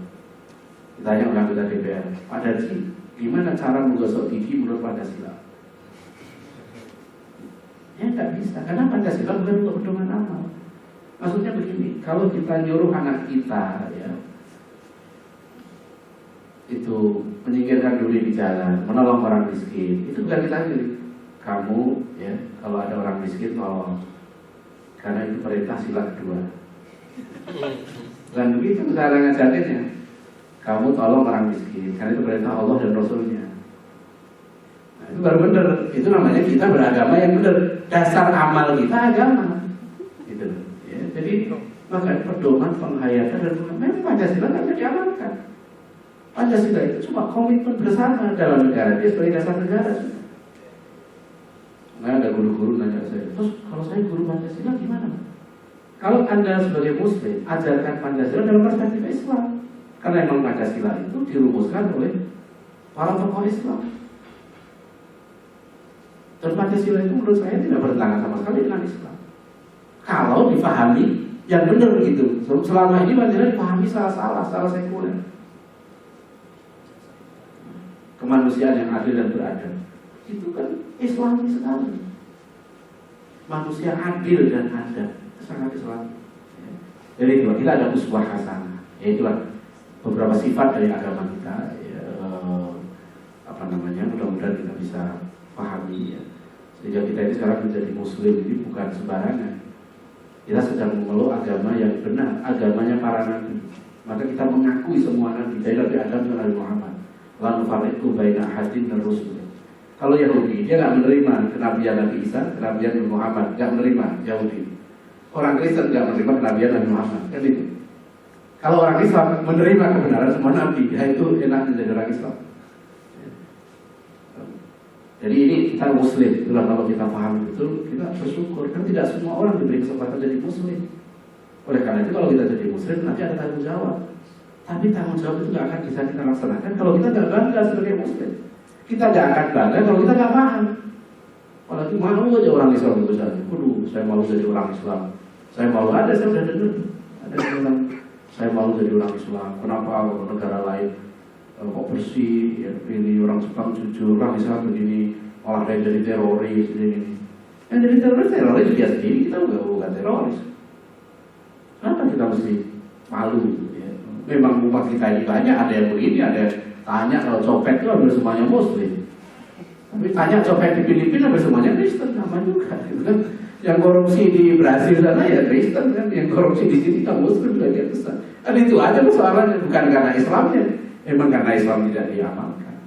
Ditanya oleh anggota DPR, Pak Darji, gimana cara menggosok gigi menurut Pancasila? Ya nggak bisa, karena Pancasila bukan untuk pedoman amal. Maksudnya begini, kalau kita nyuruh anak kita ya itu menyingkirkan duri di jalan, menolong orang miskin, itu bukan kita nyuruh. Kamu ya kalau ada orang miskin tolong, karena itu perintah sila kedua. Dan begitu cara ngajarinnya. Kamu tolong orang miskin, karena itu perintah Allah dan Rasulnya. Nah, itu baru benar. Itu namanya kita beragama yang benar. Dasar amal kita agama. Gitu. Ya, jadi maka pedoman penghayatan dan memang Pancasila tidak bisa diamalkan. Pancasila itu cuma komitmen bersama dalam negara. Dia sebagai dasar negara. Nah, ada guru-guru nanya saya, terus kalau saya guru Pancasila gimana? Kalau Anda sebagai Muslim ajarkan Pancasila dalam perspektif Islam. Karena memang Pancasila itu dirumuskan oleh para tokoh Islam. Dan Pancasila itu menurut saya tidak bertentangan sama sekali dengan Islam. Kalau dipahami yang benar begitu. Selama ini Pancasila dipahami salah-salah, salah sekuler. kemanusiaan yang adil dan beradab. Itu kan Islami sekali. Manusia adil dan adab, sangat Islami. Jadi itu kita ada uswah hasanah, yaitu beberapa sifat dari agama kita. Mudah-mudahan kita bisa pahami ya. Sehingga kita ini sekarang menjadi Muslim ini bukan sembarangan. Kita sedang memeluk agama yang benar, agamanya para nabi. Maka kita mengakui semua nabi, dari Nabi Adam dan Nabi Muhammad. La nufarriqu baina ahadin min rusul. Kalau Yahudi, dia nggak menerima kenabian Nabi Isa, kenabian Nabi Muhammad, nggak menerima Yahudi. Orang Kristen nggak menerima kenabian Nabi Muhammad, kan itu. Kalau orang Islam menerima kebenaran semua nabi, ya itu enak menjadi orang Islam. Jadi ini kita Muslim, itulah kalau kita paham betul, kita bersyukur. Kan tidak semua orang diberi kesempatan jadi Muslim. Oleh karena itu kalau kita jadi Muslim nanti ada tanggung jawab. Tapi tanggung jawab itu nggak akan bisa kita laksanakan kalau kita nggak bangga sebagai Muslim. Kita nggak akan bangga kalau kita nggak paham. Apalagi malu aja orang Islam itu saja. Waduh, saya malu jadi orang Islam. Saya malu saya sudah dengar. Ada yang bilang saya malu jadi orang Islam. Kenapa kalau negara lain kok bersih, ya, ini orang Jepang jujur, orang Islam begini, malah kayak jadi teroris ini. Yang jadi teroris dia sendiri, kita bukan teroris. Kenapa kita mesti malu? Ya? Memang umat kita ini banyak, ada yang begini, ada yang tanya kalau copet itu hampir semuanya Muslim. Tapi tanya copet di Filipina hampir semuanya Kristen, nama juga. Gitu kan? Yang korupsi di Brasil sana ya Kristen kan, yang korupsi di sini kan Muslim bagian besar. Kan itu aja persoalannya, bukan karena Islamnya. Memang karena Islam tidak diamalkan.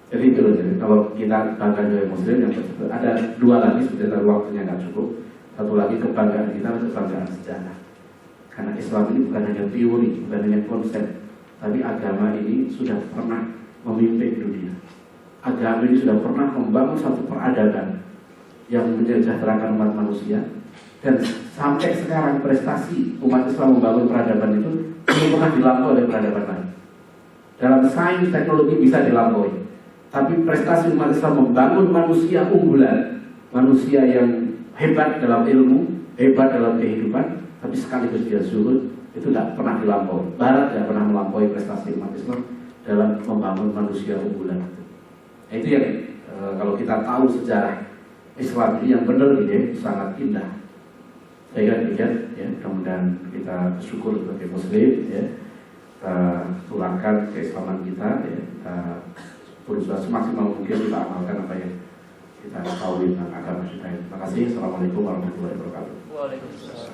Jadi itu loh, jadi kalau kita bangga sebagai Muslim yang ada dua lagi sebenarnya waktunya nggak cukup. Satu lagi kebanggaan kita adalah kebanggaan sejarah. Karena Islam ini bukan hanya teori, bukan hanya konsep, tapi agama ini sudah pernah memimpin dunia. Agama ini sudah pernah membangun satu peradaban yang mensejahterakan umat manusia. Dan sampai sekarang prestasi umat Islam membangun peradaban itu belum pernah dilampaui oleh peradaban lain. Dalam sains teknologi bisa dilampaui, tapi prestasi umat Islam membangun manusia unggulan, manusia yang hebat dalam ilmu, hebat dalam kehidupan, tapi sekaligus dia zuhud, itu tidak pernah dilampaui. Barat tidak pernah melampaui prestasi umat Islam dalam membangun manusia unggulan. Nah, itu yang kalau kita tahu sejarah Islam ini yang benar ini sangat indah. Saya kira demikian, ya, mudah-mudahan kita bersyukur sebagai Muslim, ya. Kita tularkan keislaman kita, ya, kita berusaha semaksimal mungkin kita amalkan apa yang kita tahu tentang agama kita. Terima kasih. Assalamualaikum warahmatullahi wabarakatuh. Waalaikumsalam.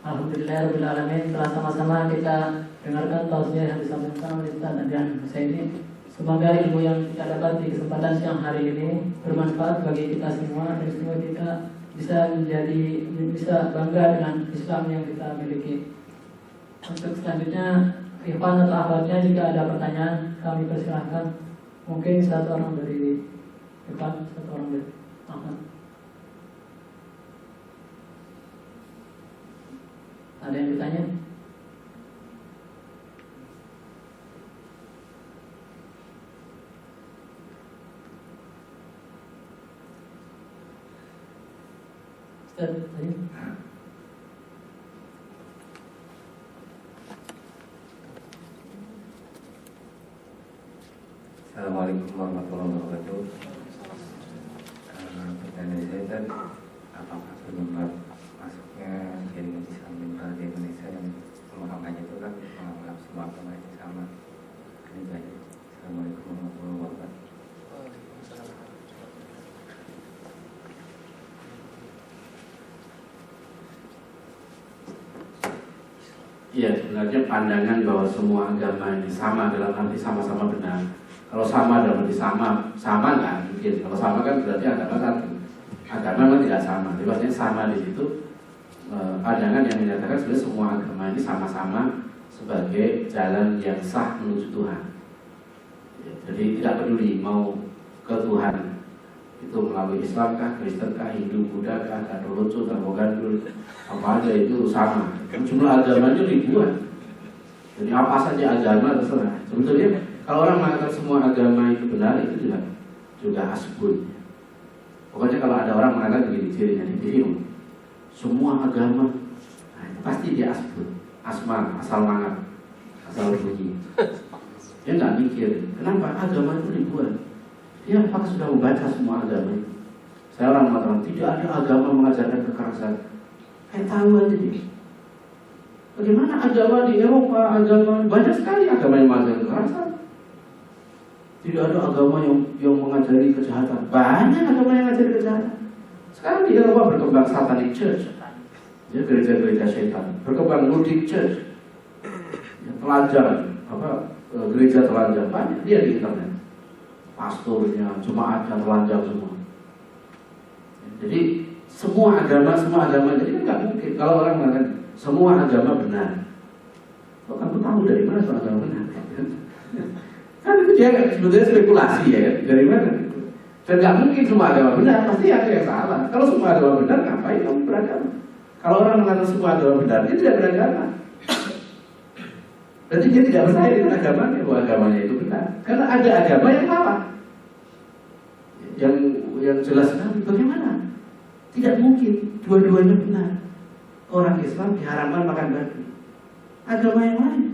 Alhamdulillahirrahmanirrahim. Telah sama-sama kita dengarkan tausiah yang disampaikan oleh Ustaz dan saya ini. Semoga ilmu yang kita dapat di kesempatan siang hari ini bermanfaat bagi kita semua dan semua kita bisa bangga dengan Islam yang kita miliki. Untuk selanjutnya, Ikhwan atau akhwatnya jika ada pertanyaan kami persilahkan. Mungkin satu orang dari Ikhwan, satu orang dari Ahmad. Ada yang bertanya? Ustaz, tanya? Assalamualaikum warahmatullahi wabarakatuh. Pertanyaan saya tadi, apakah penyebab masuknya jaringan Islam liberal di Indonesia yang pemahamannya itu kan menganggap semua agama itu sama? Ini saja. Assalamualaikum warahmatullahi wabarakatuh. Iya, sebenarnya pandangan bahwa semua agama ini sama dalam arti sama-sama benar. Kalau sama dalam arti sama kan mungkin. Kalau sama kan berarti agama satu. Agama memang tidak sama. Jadi maksudnya sama di situ pandangan yang menyatakan sebenarnya semua agama ini sama-sama sebagai jalan yang sah menuju Tuhan. Ya, jadi tidak peduli mau ke Tuhan itu melalui Islam kah, Kristen kah, Hindu, Buddha kah, Katolika, Tambogandul, apa aja itu sama. Jumlah agamanya ribuan. Jadi apa saja agama terserah. Sebetulnya kalau orang mengatakan semua agama itu benar, itu juga asbun. Pokoknya kalau ada orang mengatakan begini, cirinya ini, semua agama, nah, itu pasti dia asbun, asman, asal mangat, asal bunyi. Dia nggak mikir, kenapa agama itu ribuan. Dia apakah sudah membaca semua agama itu? Saya orang mengatakan tidak ada agama mengajarkan kekerasan. Tahu aja dia. Bagaimana agama di Eropa, agama banyak sekali agama yang mengajarkan kekerasan. Tidak ada agama yang mengajari kejahatan. Banyak agama yang mengajari kejahatan. Sekarang di Eropa berkembang Satanic Church, ya, gereja-gereja setan. Berkembang Ludic Church, ya, telanjang, gereja telanjang banyak dia di internet. Pastornya, jemaatnya telanjang semua. Jadi semua agama, jadi kan nggak mungkin kalau orang mengatakan semua agama benar. Kok kamu tahu dari mana semua agama benar? Kan itu dia sebetulnya spekulasi ya, dari mana? Dan nggak mungkin semua agama benar, pasti ada yang salah. Kalau semua agama benar, ngapain kamu beragama? Kalau orang mengatakan semua agama benar, dia tidak beragama. Berarti dia tidak percaya dengan agamanya, bahwa agamanya itu benar. Karena ada agama yang salah. Yang jelas sekali, bagaimana? Tidak mungkin dua-duanya benar. Orang Islam diharamkan makan babi. Agama yang lain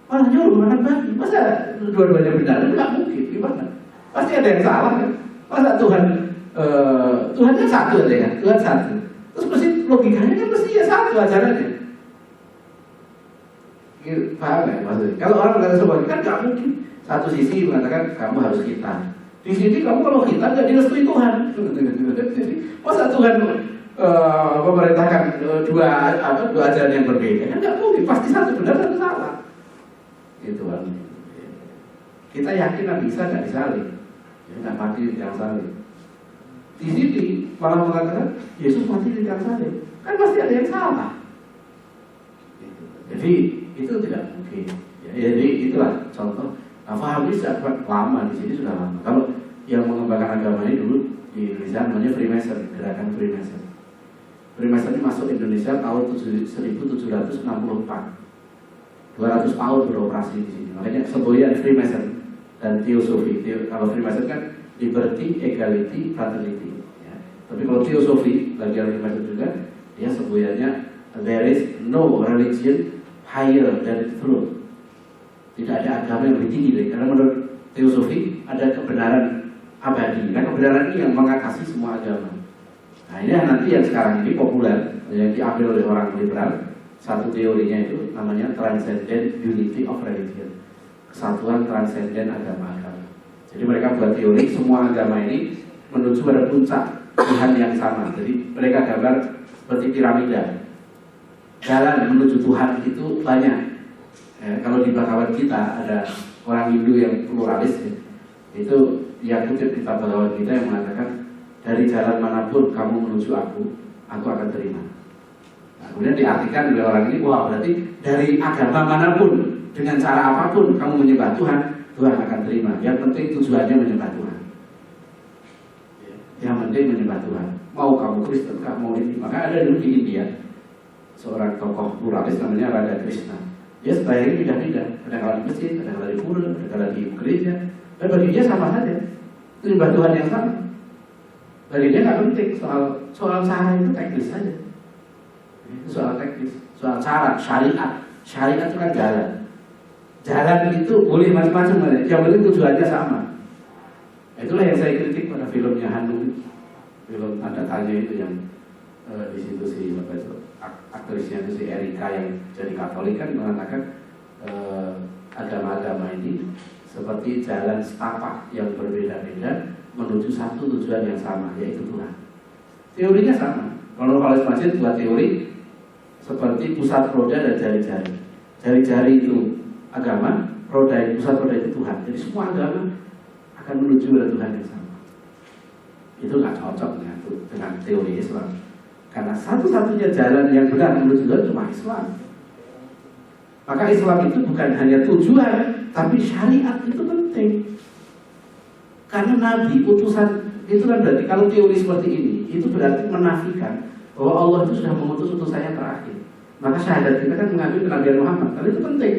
malah nyuruh makan babi. Masa dua-duanya benar? Itu nggak mungkin. Gimana? Pasti ada yang salah kan? Masa Tuhan kan satu aja kan? Tuhan satu. Terus mesti logikanya kan mesti ya satu ajarannya. Paham nggak maksudnya? Kalau orang mengatakan sebagai kan nggak mungkin. Satu sisi mengatakan kamu harus kita. Di sini kamu kalau kita nggak direstui Tuhan. Masa Tuhan memerintahkan dua ajaran yang berbeda? Kan nggak mungkin. Pasti satu benar satu salah. Itu kan. Kita yakin Nabi Isa nggak disalib, ya, nggak mati di tiang salib. Di sini malah mengatakan Yesus mati di tiang salib. Kan pasti ada yang salah. Jadi itu tidak mungkin. Ya, jadi itulah contoh. Wahabi sudah lama di sini sudah lama. Kalau yang mengembangkan agama ini dulu di Indonesia namanya Freemason, gerakan Freemason. Freemason ini masuk Indonesia tahun 1764. 200 tahun beroperasi di sini. Makanya semboyan Freemason dan Theosophy. Kalau Freemason kan liberty, equality, fraternity. Ya. Tapi kalau Theosophy, bagian Freemason juga, dia semboyannya there is no religion higher than truth. Tidak ada agama yang lebih tinggi dari, karena menurut Theosophy ada kebenaran abadi. Nah, kebenaran ini yang mengatasi semua agama. Nah, ini nanti yang sekarang ini populer, yang diambil oleh orang liberal. Satu teorinya itu namanya Transcendent Unity of Religion, kesatuan transenden agama-agama. Jadi mereka buat teori semua agama ini menuju pada puncak Tuhan yang sama. Jadi mereka gambar seperti piramida. Jalan menuju Tuhan itu banyak. Ya, kalau di Bhagavad Gita ada orang Hindu yang pluralis, ya, itu dia kutip kitab Bhagavad Gita yang mengatakan dari jalan manapun kamu menuju aku akan terima. Nah, kemudian diartikan oleh orang ini, wah berarti dari agama manapun dengan cara apapun kamu menyembah Tuhan, Tuhan akan terima. Yang penting tujuannya menyembah Tuhan. Yang penting menyembah Tuhan. Mau kamu Kristen, mau ini. Maka ada dulu di India seorang tokoh pluralis namanya Radha Krishna. Dia sebayang pindah-pindah, kadang-kadang di masjid, kadang-kadang di pura, kadang-kadang di gereja. Dan bagi dia sama saja, menyembah Tuhan yang sama. Bagi dia nggak penting soal cara itu teknis saja. Itu soal teknis, soal cara, syariat. Syariat itu kan jalan. Jalan itu boleh macam-macam, yang penting tujuannya sama. Itulah yang saya kritik pada filmnya Hanung, film Tanda Tanya itu yang di situ si aktrisnya itu si Erika yang jadi Katolik kan mengatakan agama-agama ini seperti jalan setapak yang berbeda-beda menuju satu tujuan yang sama, yaitu Tuhan. Teorinya sama. Kalau Majid buat teori seperti pusat roda dan jari-jari. Jari-jari itu agama, pusat roda itu Tuhan. Jadi semua agama akan menuju pada Tuhan yang sama. Itu nggak cocok dengan teori Islam. Karena satu-satunya jalan yang benar menuju Tuhan cuma Islam. Maka Islam itu bukan hanya tujuan, tapi syariat itu penting. Karena Nabi, utusan, itu kan berarti kalau teori seperti ini, itu berarti menafikan bahwa Allah itu sudah mengutus utusannya terakhir. Maka syahadat kita kan mengakui kenabian Muhammad. Karena itu penting.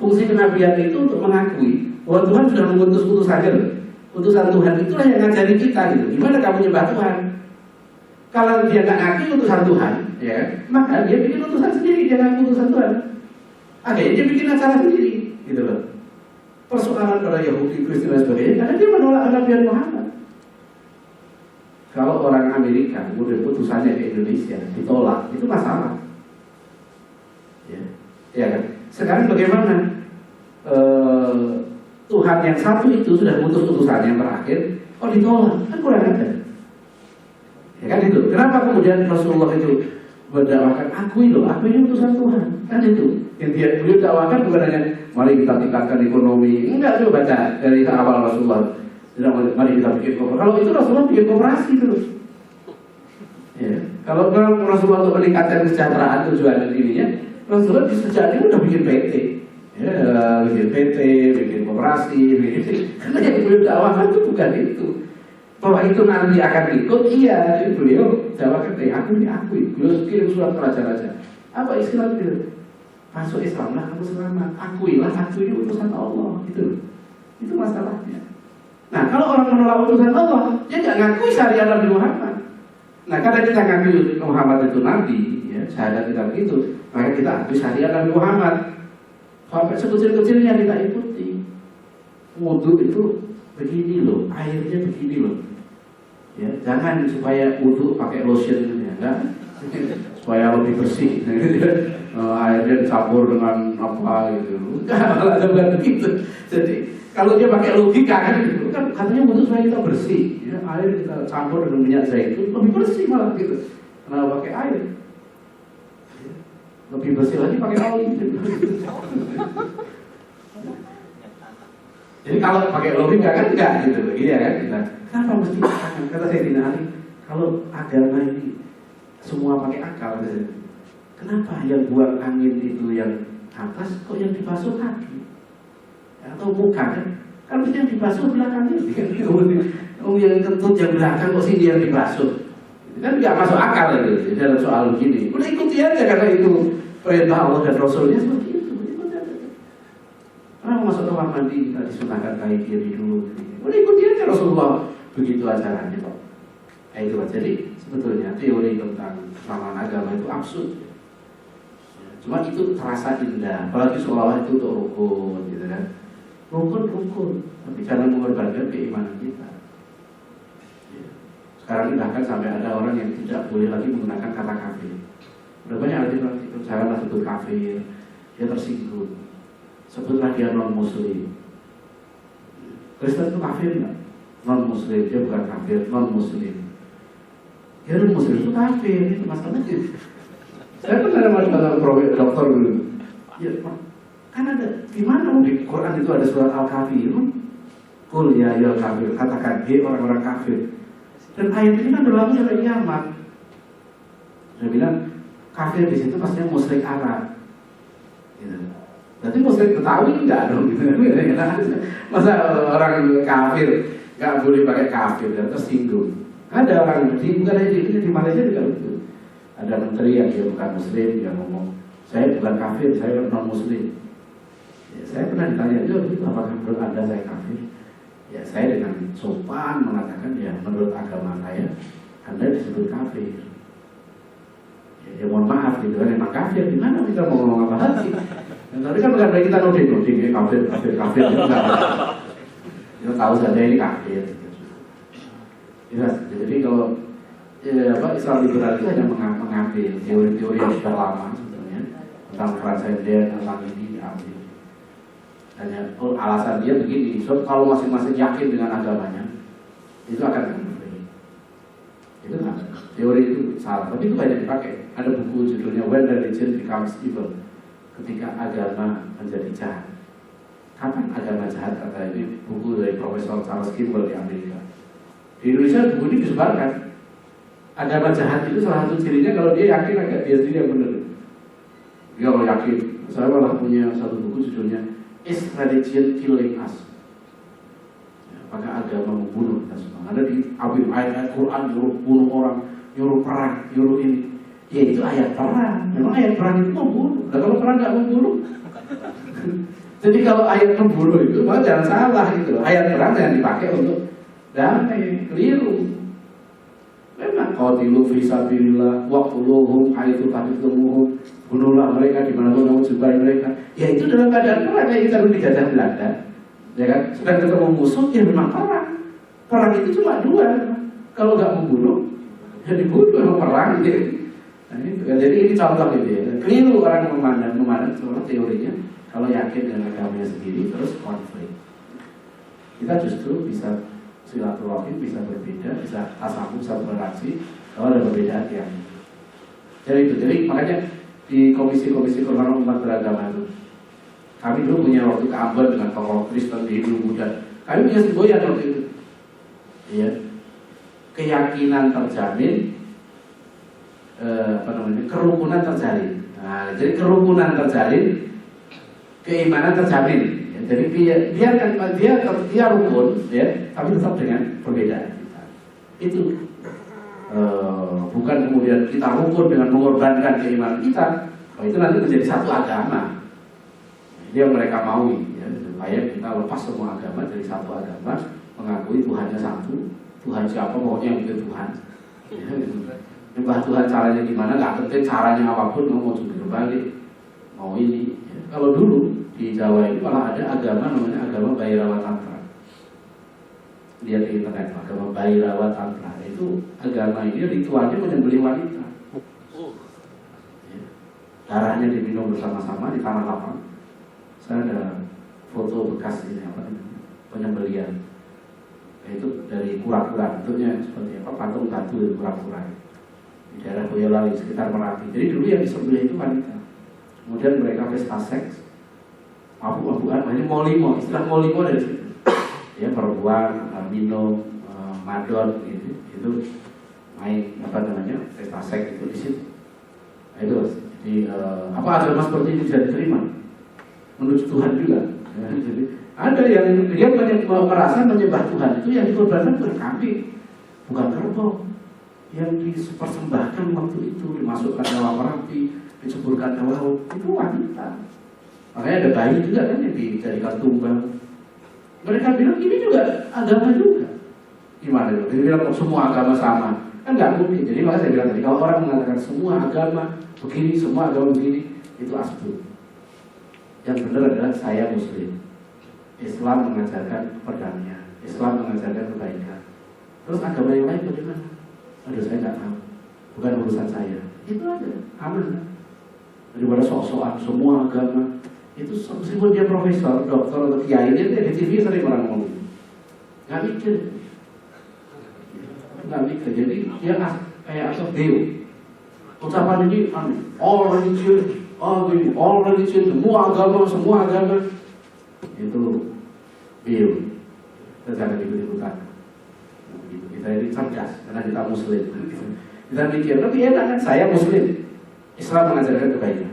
Fungsi kenabian itu untuk mengakui bahwa Tuhan sudah mengutus utusannya. Utusan Tuhan itulah yang ngajari kita gitu. Gimana kamu nyembah Tuhan? Kalau dia nggak ngaku utusan Tuhan, ya, maka dia bikin utusan sendiri, dia ngaku utusan Tuhan. Akhirnya dia bikin acara sendiri, gitu loh. persoalan pada Yahudi, Kristen dan sebagainya karena dia menolak kenabian Muhammad. Kalau orang Amerika kemudian putusannya ke Indonesia ditolak, itu masalah. Ya kan? Sekarang bagaimana? Tuhan yang satu itu sudah putus putusan yang terakhir, kok ditolak? Kan kurang ajar. Ya kan itu. Kenapa kemudian Rasulullah itu berdakwahkan, akui ini utusan Tuhan. Kan itu. Yang beliau dakwakan bukan hanya mari kita tingkatkan ekonomi. Enggak, coba baca dari awal Rasulullah. Mari kita bikin kooperasi. Kalau itu Rasulullah bikin kooperasi terus. Ya. Kalau Rasulullah untuk meningkatkan kesejahteraan tujuan ininya, Rasulullah sejak ini udah bikin PT. Ya, bikin PT, bikin kooperasi, bikin. Karena yang beliau dakwakan itu bukan itu. Bahwa itu nanti akan ikut, iya. Jadi beliau dakwakan, akui. Beliau kirim surat ke raja-raja. Apa istilah itu? Masuk Islamlah, kamu selamat. Akuilah, ini utusan Allah. Itu masalahnya. Nah, kalau orang menolak utusan Allah, dia tidak ngakui syariat Nabi Muhammad. Nah, karena kita ngakui Muhammad itu Nabi, ya, syahadat kita begitu, maka kita akui syariat Nabi Muhammad. Sampai sekecil-kecilnya kita ikuti. Wudhu itu begini loh, airnya begini loh. Ya, jangan supaya wudhu pakai lotion, ya, enggak? Supaya lebih bersih. Airnya dicampur dengan apa gitu. Enggak, bukan begitu. Jadi kalau dia pakai logika kan gitu, kan katanya wudhu supaya kita bersih. Ya, air kita campur dengan minyak zaitun lebih bersih malah gitu. Kenapa pakai air? Lebih bersih lagi pakai oli. Gitu. Jadi kalau pakai logika kan enggak gitu, iya kan kita. Kenapa mesti kata Sayyidina Ali, kalau agama ini semua pakai akal, kenapa yang buang angin itu yang atas, kok yang dibasuh kaki atau muka kan? Kan mesti yang dibasuh belakangnya. Yang kentut yang belakang kok sini yang dibasuh? Kan nggak masuk akal itu dalam soal begini. Udah ikuti aja karena itu perintah Allah dan Rasulnya seperti itu. Kenapa masuk kamar mandi kita disunahkan kaki kiri dulu? Udah ikuti aja Rasulullah begitu acaranya kok. Itu jadi sebetulnya teori tentang kesamaan agama itu absurd. Cuma itu terasa indah, apalagi seolah-olah itu untuk rukun, gitu kan? Rukun, tapi jangan mengorbankan keimanan kita. Sekarang bahkan sampai ada orang yang tidak boleh lagi menggunakan kata kafir. Udah banyak artikel itu, janganlah sebut kafir, dia tersinggung. Sebutlah dia non-muslim. Kristen itu kafir nggak? Non-muslim, dia bukan kafir, non-muslim. Ya non-muslim itu kafir, itu masalahnya. Saya pernah ada masalah dokter dulu. Ya, kan ada di mana di Quran itu ada surat Al-Kafirun. Qul ya ayyuhal kafir, katakan hei orang-orang kafir. Dan ayat ini kan berlaku sampai kiamat. Saya bilang kafir di situ pastinya musyrik Arab. Gitu. Berarti musyrik Betawi enggak dong gitu. Masa orang kafir enggak boleh pakai kafir dan tersinggung. Ada orang di bukan aja di Malaysia juga begitu. Ada menteri yang dia bukan muslim, dia ngomong, saya bukan kafir, saya non muslim. Ya, saya pernah ditanya juga begitu, apakah menurut Anda saya kafir? Ya, saya dengan sopan mengatakan, ya menurut agama saya, Anda disebut kafir. Ya mohon maaf gitu kan, emang kafir, gimana kita mau ngomong apa lagi? Tapi kan bukan berarti kita nuding, kafir, itu enggak. Kita tahu saja ini kafir. Ya, jadi kalau Islam liberal itu hanya mengambil teori-teori yang sudah lama sebenarnya tentang transenden, tentang ini diambil. Hanya alasan dia begini, so, kalau masing-masing yakin dengan agamanya, itu akan kembali. Itu kan teori itu salah, tapi itu banyak dipakai. Ada buku judulnya When Religion Becomes Evil, ketika agama menjadi jahat. Kapan agama jahat? Kata ini buku dari Profesor Charles Kimball di Amerika. Di Indonesia buku ini disebarkan. Agama jahat itu salah satu cirinya kalau dia yakin agak dia sendiri yang benar. Dia kalau yakin, saya malah punya satu buku judulnya Is Religion Killing Us? Ya, apakah agama membunuh kita semua? Ada di ayat-ayat Quran nyuruh bunuh orang, nyuruh perang, nyuruh ini. Ya itu ayat perang. Memang ayat perang itu membunuh. Dan kalau perang nggak membunuh, jadi kalau ayat membunuh itu maka jangan salah gitu. Ayat perang jangan dipakai untuk damai, keliru. Memang qatilu fi sabilillah waqtuluhum haitsu taqiftumuhum, bunuhlah mereka di mana pun kamu jumpai mereka. Ya itu dalam keadaan perang kayak kita dijajah Belanda. ya kan? Sudah ketemu musuh, ya memang perang. Perang itu cuma dua, kalau nggak membunuh, ya dibunuh, memang perang gitu. Nah, jadi ini contoh gitu ya. Keliru orang memandang soal teorinya. Kalau yakin dengan agamanya sendiri, terus konflik. Kita justru bisa silaturahim, bisa berbeda, bisa tasawuf, bisa toleransi. Kalau ada perbedaan yang jadi makanya di komisi-komisi kehormatan umat beragama itu, kami dulu punya waktu ke Ambon dengan tokoh Kristen, Hindu, Buddha. Kami punya semboyan waktu itu. Ya, keyakinan terjamin, kerukunan terjalin. Nah, jadi kerukunan terjalin, keimanan terjamin. Ya, jadi biarkan dia rukun, ya, tapi tetap dengan perbedaan. Itu bukan kemudian kita rukun dengan mengorbankan keimanan kita. Itu nanti menjadi satu agama. Ini yang mereka maui, ya, supaya kita lepas semua agama jadi satu agama. Mengakui Tuhannya satu, Tuhan siapa pokoknya yang itu Tuhan. Ya, nyembah Tuhan caranya gimana, nggak penting caranya apapun, mau jungkir balik, mau ini. Ya. Kalau dulu di Jawa itu malah ada agama namanya agama Bhairawa Tantra. Lihat di internet, agama Bhairawa Tantra itu agama ini ritualnya menyembelih wanita. Ya. Darahnya diminum bersama-sama di tanah lapang. Saya ada foto bekas ini penyembelihan. Itu dari kura-kura, bentuknya seperti apa, patung batu dari kura-kura di daerah Boyolali sekitar Merapi. Jadi dulu yang disembelih itu wanita. Kemudian mereka pesta seks, mabuk-mabukan, ini molimo, istilah molimo dari situ. Ya, perempuan, minum, madon, itu main pesta seks itu di situ. Nah, itu jadi apa agama seperti ini bisa diterima? Menurut Tuhan juga. Ya, jadi ada yang dia merasa menyembah Tuhan itu yang dikorbankan bukan kambing, bukan kerbau, yang dipersembahkan waktu itu dimasukkan dalam Merapi, diceburkan ke laut, itu wanita. Makanya ada bayi juga kan yang dijadikan tumbal. Mereka bilang ini juga agama juga. Gimana itu? Dia bilang semua agama sama, kan nggak mungkin. Jadi makanya saya bilang tadi kalau orang mengatakan semua agama begini, semua agama begini, itu asbun. Yang benar adalah saya Muslim. Islam mengajarkan perdamaian, Islam mengajarkan kebaikan. Terus agama yang lain bagaimana? Aduh, saya nggak tahu, bukan urusan saya. Itu aja, aman. Daripada sok-sokan semua agama itu, meskipun dia profesor, dokter atau kiai, dia di TV sering orang ngomong, nggak mikir. Jadi dia kayak asal Deo. Ucapan ini all religion, semua agama itu bio. Kita jangan ikut-ikutan. Kita ini cerdas karena kita Muslim. Kita mikir, tapi enak kan saya Muslim, Islam mengajarkan kebaikan.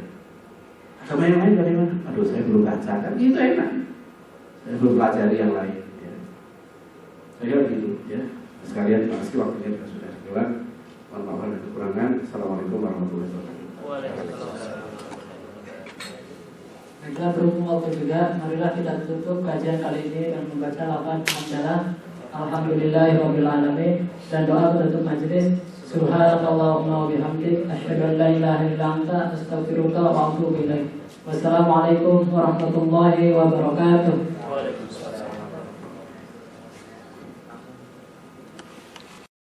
Agama yang lain bagaimana? Aduh, saya belum baca kan, itu enak. Saya belum pelajari yang lain. Ya. Saya kira begitu, ya. Sekalian terima kasih waktunya kita sudah sekian. Mohon maaf ada kekurangan. Assalamualaikum warahmatullahi wabarakatuh. Waalaikumsalam. Kita berhubung waktu juga, marilah kita tutup kajian kali ini dengan membaca lafaz hamdalah Alhamdulillahirabbil alamin dan doa penutup majelis. Subhanallahumma wa bihamdik asyhadu an la ilaha illa anta astaghfiruka wa atubu ilaik. Wassalamualaikum warahmatullahi wabarakatuh.